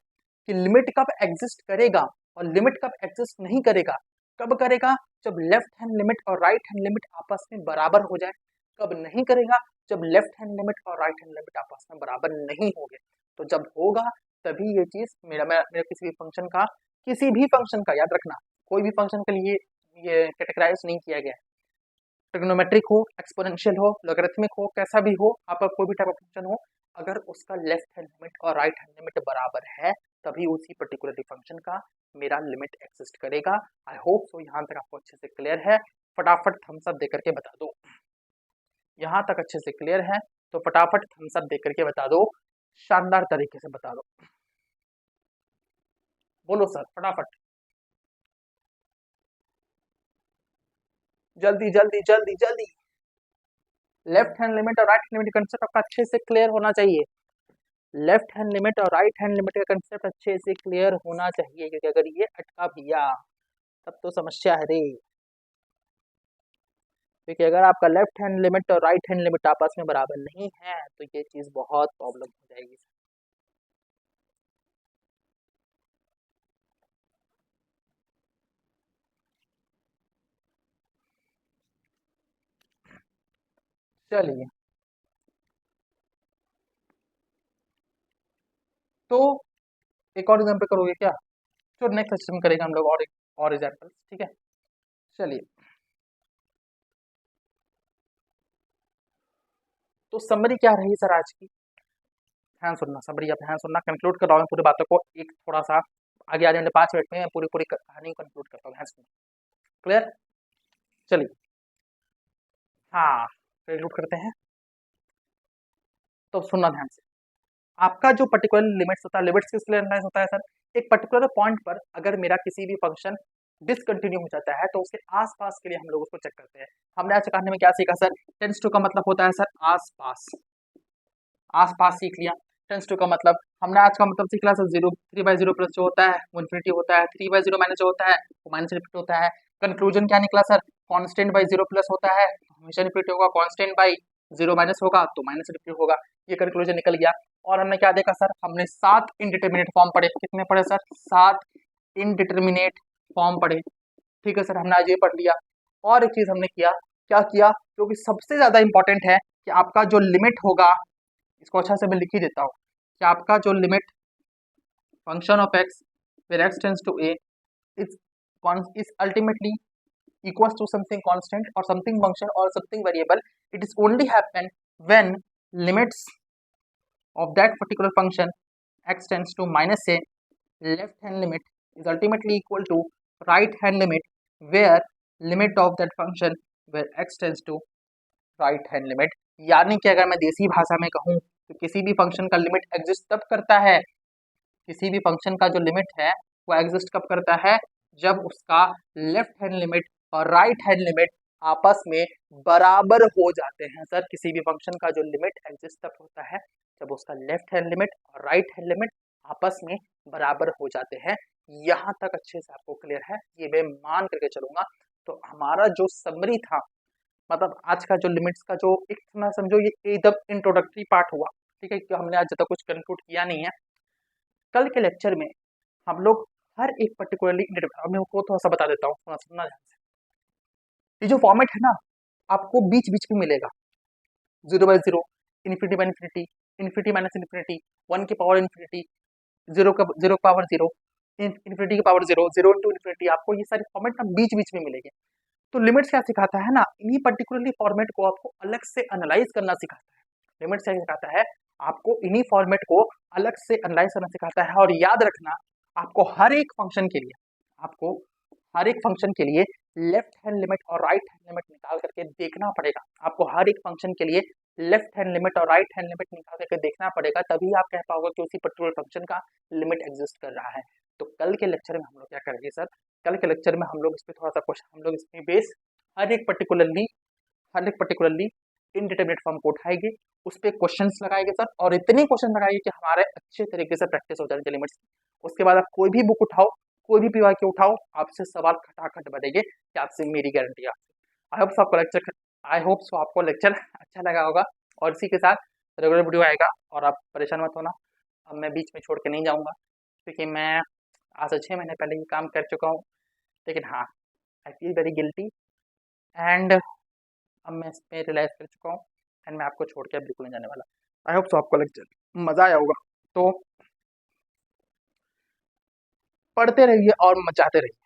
A: कि लिमिट कब एग्जिस्ट करेगा और लिमिट कब एग्जिस्ट नहीं करेगा, कब करेगा, जब लेफ्ट हैंड लिमिट और राइट हैंड लिमिट आपस में बराबर हो जाए। कब नहीं करेगा, जब लेफ्ट हैंड लिमिट और राइट हैंड लिमिट आपस में बराबर नहीं होंगे। तो जब होगा तभी ये चीज मेरा किसी भी फंक्शन का, किसी भी फंक्शन का याद रखना, कोई भी फंक्शन के लिए ये कैटेगराइज नहीं किया गया है। ट्रिग्नोमेट्रिक हो, एक्सपोनेंशियल हो, लॉगरिथमिक हो, कैसा भी हो, आपका कोई भी टाइप ऑफ फंक्शन हो, अगर उसका लेफ्ट हैंड लिमिट और राइट हैंड लिमिट बराबर है तभी उसी पर्टिकुलर फंक्शन का मेरा लिमिट एक्सिस्ट करेगा। आई होप सो यहाँ तक आपको अच्छे से क्लियर है। फटाफट थम्स अप दे करके बता दो, यहाँ तक अच्छे से क्लियर है तो फटाफट थम्स अप दे करके बता दो, शानदार तरीके से बता दो। बोलो सर फटाफट, जल्दी जल्दी जल्दी जल्दी। लेफ्ट हैंड लिमिट और राइट हैंड लिमिट कंसेप्ट आपका अच्छे से क्लियर होना चाहिए। लेफ्ट हैंड लिमिट और राइट हैंड लिमिट का कंसेप्ट अच्छे से क्लियर होना चाहिए, क्योंकि अगर ये अटका भैया तब तो समस्या है रे। क्योंकि अगर आपका लेफ्ट हैंड लिमिट और राइट हैंड लिमिट आपस में बराबर नहीं है तो ये चीज बहुत प्रॉब्लम हो जाएगी। चलिए, तो एक और एग्जाम्पल करोगे क्या? तो नेक्स्ट सेशन में करेंगे हम लोग और एग्जाम्पल, ठीक है। चलिए, तो समरी क्या रही सर आज की? ध्यान सुनना, समरी आप ध्यान सुनना, कंक्लूड कर रहा हूँ पूरी बातों को, एक थोड़ा सा आगे आने वाले 5 मिनट में मैं पूरी पूरी कहानी को कंक्लूड करता हूँ, ध्यान सुनना। क्लियर? चलिए, हाँ, कंक्लूड करते हैं। तो सुनना ध्यान से, आपका जो पर्टिकुलर लिमिट्स होता है, लिमिट्स किस लिए एनालाइज होता है सर? एक पर्टिकुलर पॉइंट पर अगर मेरा किसी भी फंक्शन डिसकंटिन्यू हो जाता है तो उसके आसपास के लिए हम लोग उसको चेक करते हैं। हमने आज कहानी में क्या सीखा सर? टेंस टू का मतलब होता है सर आसपास, आसपास सीख लिया। टेंस टू का मतलब हमने आज का मतलब सीख लिया सर, 3/0 प्लस जो होता है वो इन्फिनिटी होता है, 3/0 माइनस जो होता है वो माइनस इन्फिनिटी होता है। कंक्लूजन क्या निकला सर? कांस्टेंट बाई 0 प्लस होता है तो हमेशा इन्फिनिटी होगा, कांस्टेंट बाई 0 माइनस होगा तो माइनस इन्फिनिटी होगा। ये कंक्लूजन निकल गया। और हमने क्या देखा सर? हमने 7 इनडिटरमिनेट फॉर्म पढ़े। कितने पढ़े सर? 7 इनडिटरमिनेट फॉर्म पढ़े। ठीक है सर, हमने आज ये पढ़ लिया। और एक चीज हमने किया, क्या किया, जो कि सबसे ज्यादा इंपॉर्टेंट है, कि आपका जो लिमिट होगा, इसको अच्छा से मैं लिख ही देता हूँ, कि आपका जो limit function of x where x tends to a is ultimately equals to something constant or something function or something variable. It is only happen when limits of that particular function x tends to minus a, left hand limit is ultimately equal to right hand limit where limit of that function where x tends to right hand limit। यानी कि अगर मैं देसी भाषा में कहूँ तो किसी भी फंक्शन का लिमिट एग्जिस्ट तब करता है, किसी भी फंक्शन का जो लिमिट है वो एग्जिस्ट कब करता है? जब उसका लेफ्ट हैंड लिमिट और राइट हैंड लिमिट आपस में बराबर हो जाते हैं। सर, किसी भी फंक्शन का जो लिमिट एग्जिस्ट तब होता है जब उसका लेफ्ट हैंड लिमिट और राइट हैंड लिमिट आपस में बराबर हो जाते हैं। यहाँ तक अच्छे से आपको क्लियर है, ये मैं मान करके चलूंगा। तो हमारा जो समरी था, मतलब आज का जो लिमिट्स का जो एक ना समझो ये एकदम इंट्रोडक्टरी पार्ट हुआ, ठीक है, कि हमने आज तक कुछ कंक्लूड किया नहीं है। कल के लेक्चर में हम लोग हर एक पर्टिकुलरली मैं आपको थोड़ा सा बता देता हूँ, थोड़ा सुनना ध्यान से। ये जो फॉर्मेट है ना, आपको बीच बीच में मिलेगा, 0/0, infinity by infinity, infinity minus infinity, 1 की पावर इन्फिनिटी, 0 का पावर 0, इन्फिनिटी की पावर 0, 0 इंटू इन्फिनिटी, आपको ये सारे फॉर्मेट ना बीच बीच में मिलेंगे। तो लिमिट्स क्या सिखाता है ना, इन्हीं पर्टिकुलरली फॉर्मेट को आपको अलग से एनालाइज करना सिखाता है। लिमिट्स क्या सिखाता है? आपको इन्हीं फॉर्मेट को अलग से एनालाइज करना सिखाता है। और याद रखना, आपको हर एक फंक्शन के लिए, आपको हर एक फंक्शन के लिए लेफ्ट हैंड लिमिट और राइट हैंड लिमिट निकाल करके देखना पड़ेगा। आपको हर एक फंक्शन के लिए लेफ्ट हैंड लिमिट और राइट हैंड लिमिट निकाल करके देखना पड़ेगा, तभी आप कह पाओगे कि उसी पर्टिकुलर फंक्शन का लिमिट एग्जिस्ट कर रहा है। तो कल के लेक्चर में हम लोग क्या करेंगे सर? कल के लेक्चर में हम लोग इस पर थोड़ा सा क्वेश्चन, हम लोग इसमें बेस हर एक पर्टिकुलरली इनडिटरमिनेट फॉर्म को उठाएंगे, उस पर क्वेश्चन लगाएंगे सर, और इतने क्वेश्चन लगाएंगे कि हमारे अच्छे तरीके से प्रैक्टिस हो जाएंगे लिमिट्स। उसके बाद आप कोई भी बुक उठाओ, कोई भी पीवाई के उठाओ, आपसे सवाल खटाखट बनेंगे, कि आपसे मेरी गारंटी है। आई होप सो आपको लेक्चर अच्छा लगा होगा। और इसी के साथ रेगुलर वीडियो आएगा, और आप परेशान मत होना, अब मैं बीच में छोड़ के नहीं जाऊँगा, क्योंकि मैं आज से 6 महीने पहले ये काम कर चुका हूँ। लेकिन हाँ, I feel very guilty, and अब मैं इस पर रियलाइज कर चुका हूँ, एंड मैं आपको छोड़ के बिल्कुल नहीं जाने वाला। आई होप सो आपको लेक्चर मज़ा आया होगा। तो पढ़ते रहिए और मचाते रहिए।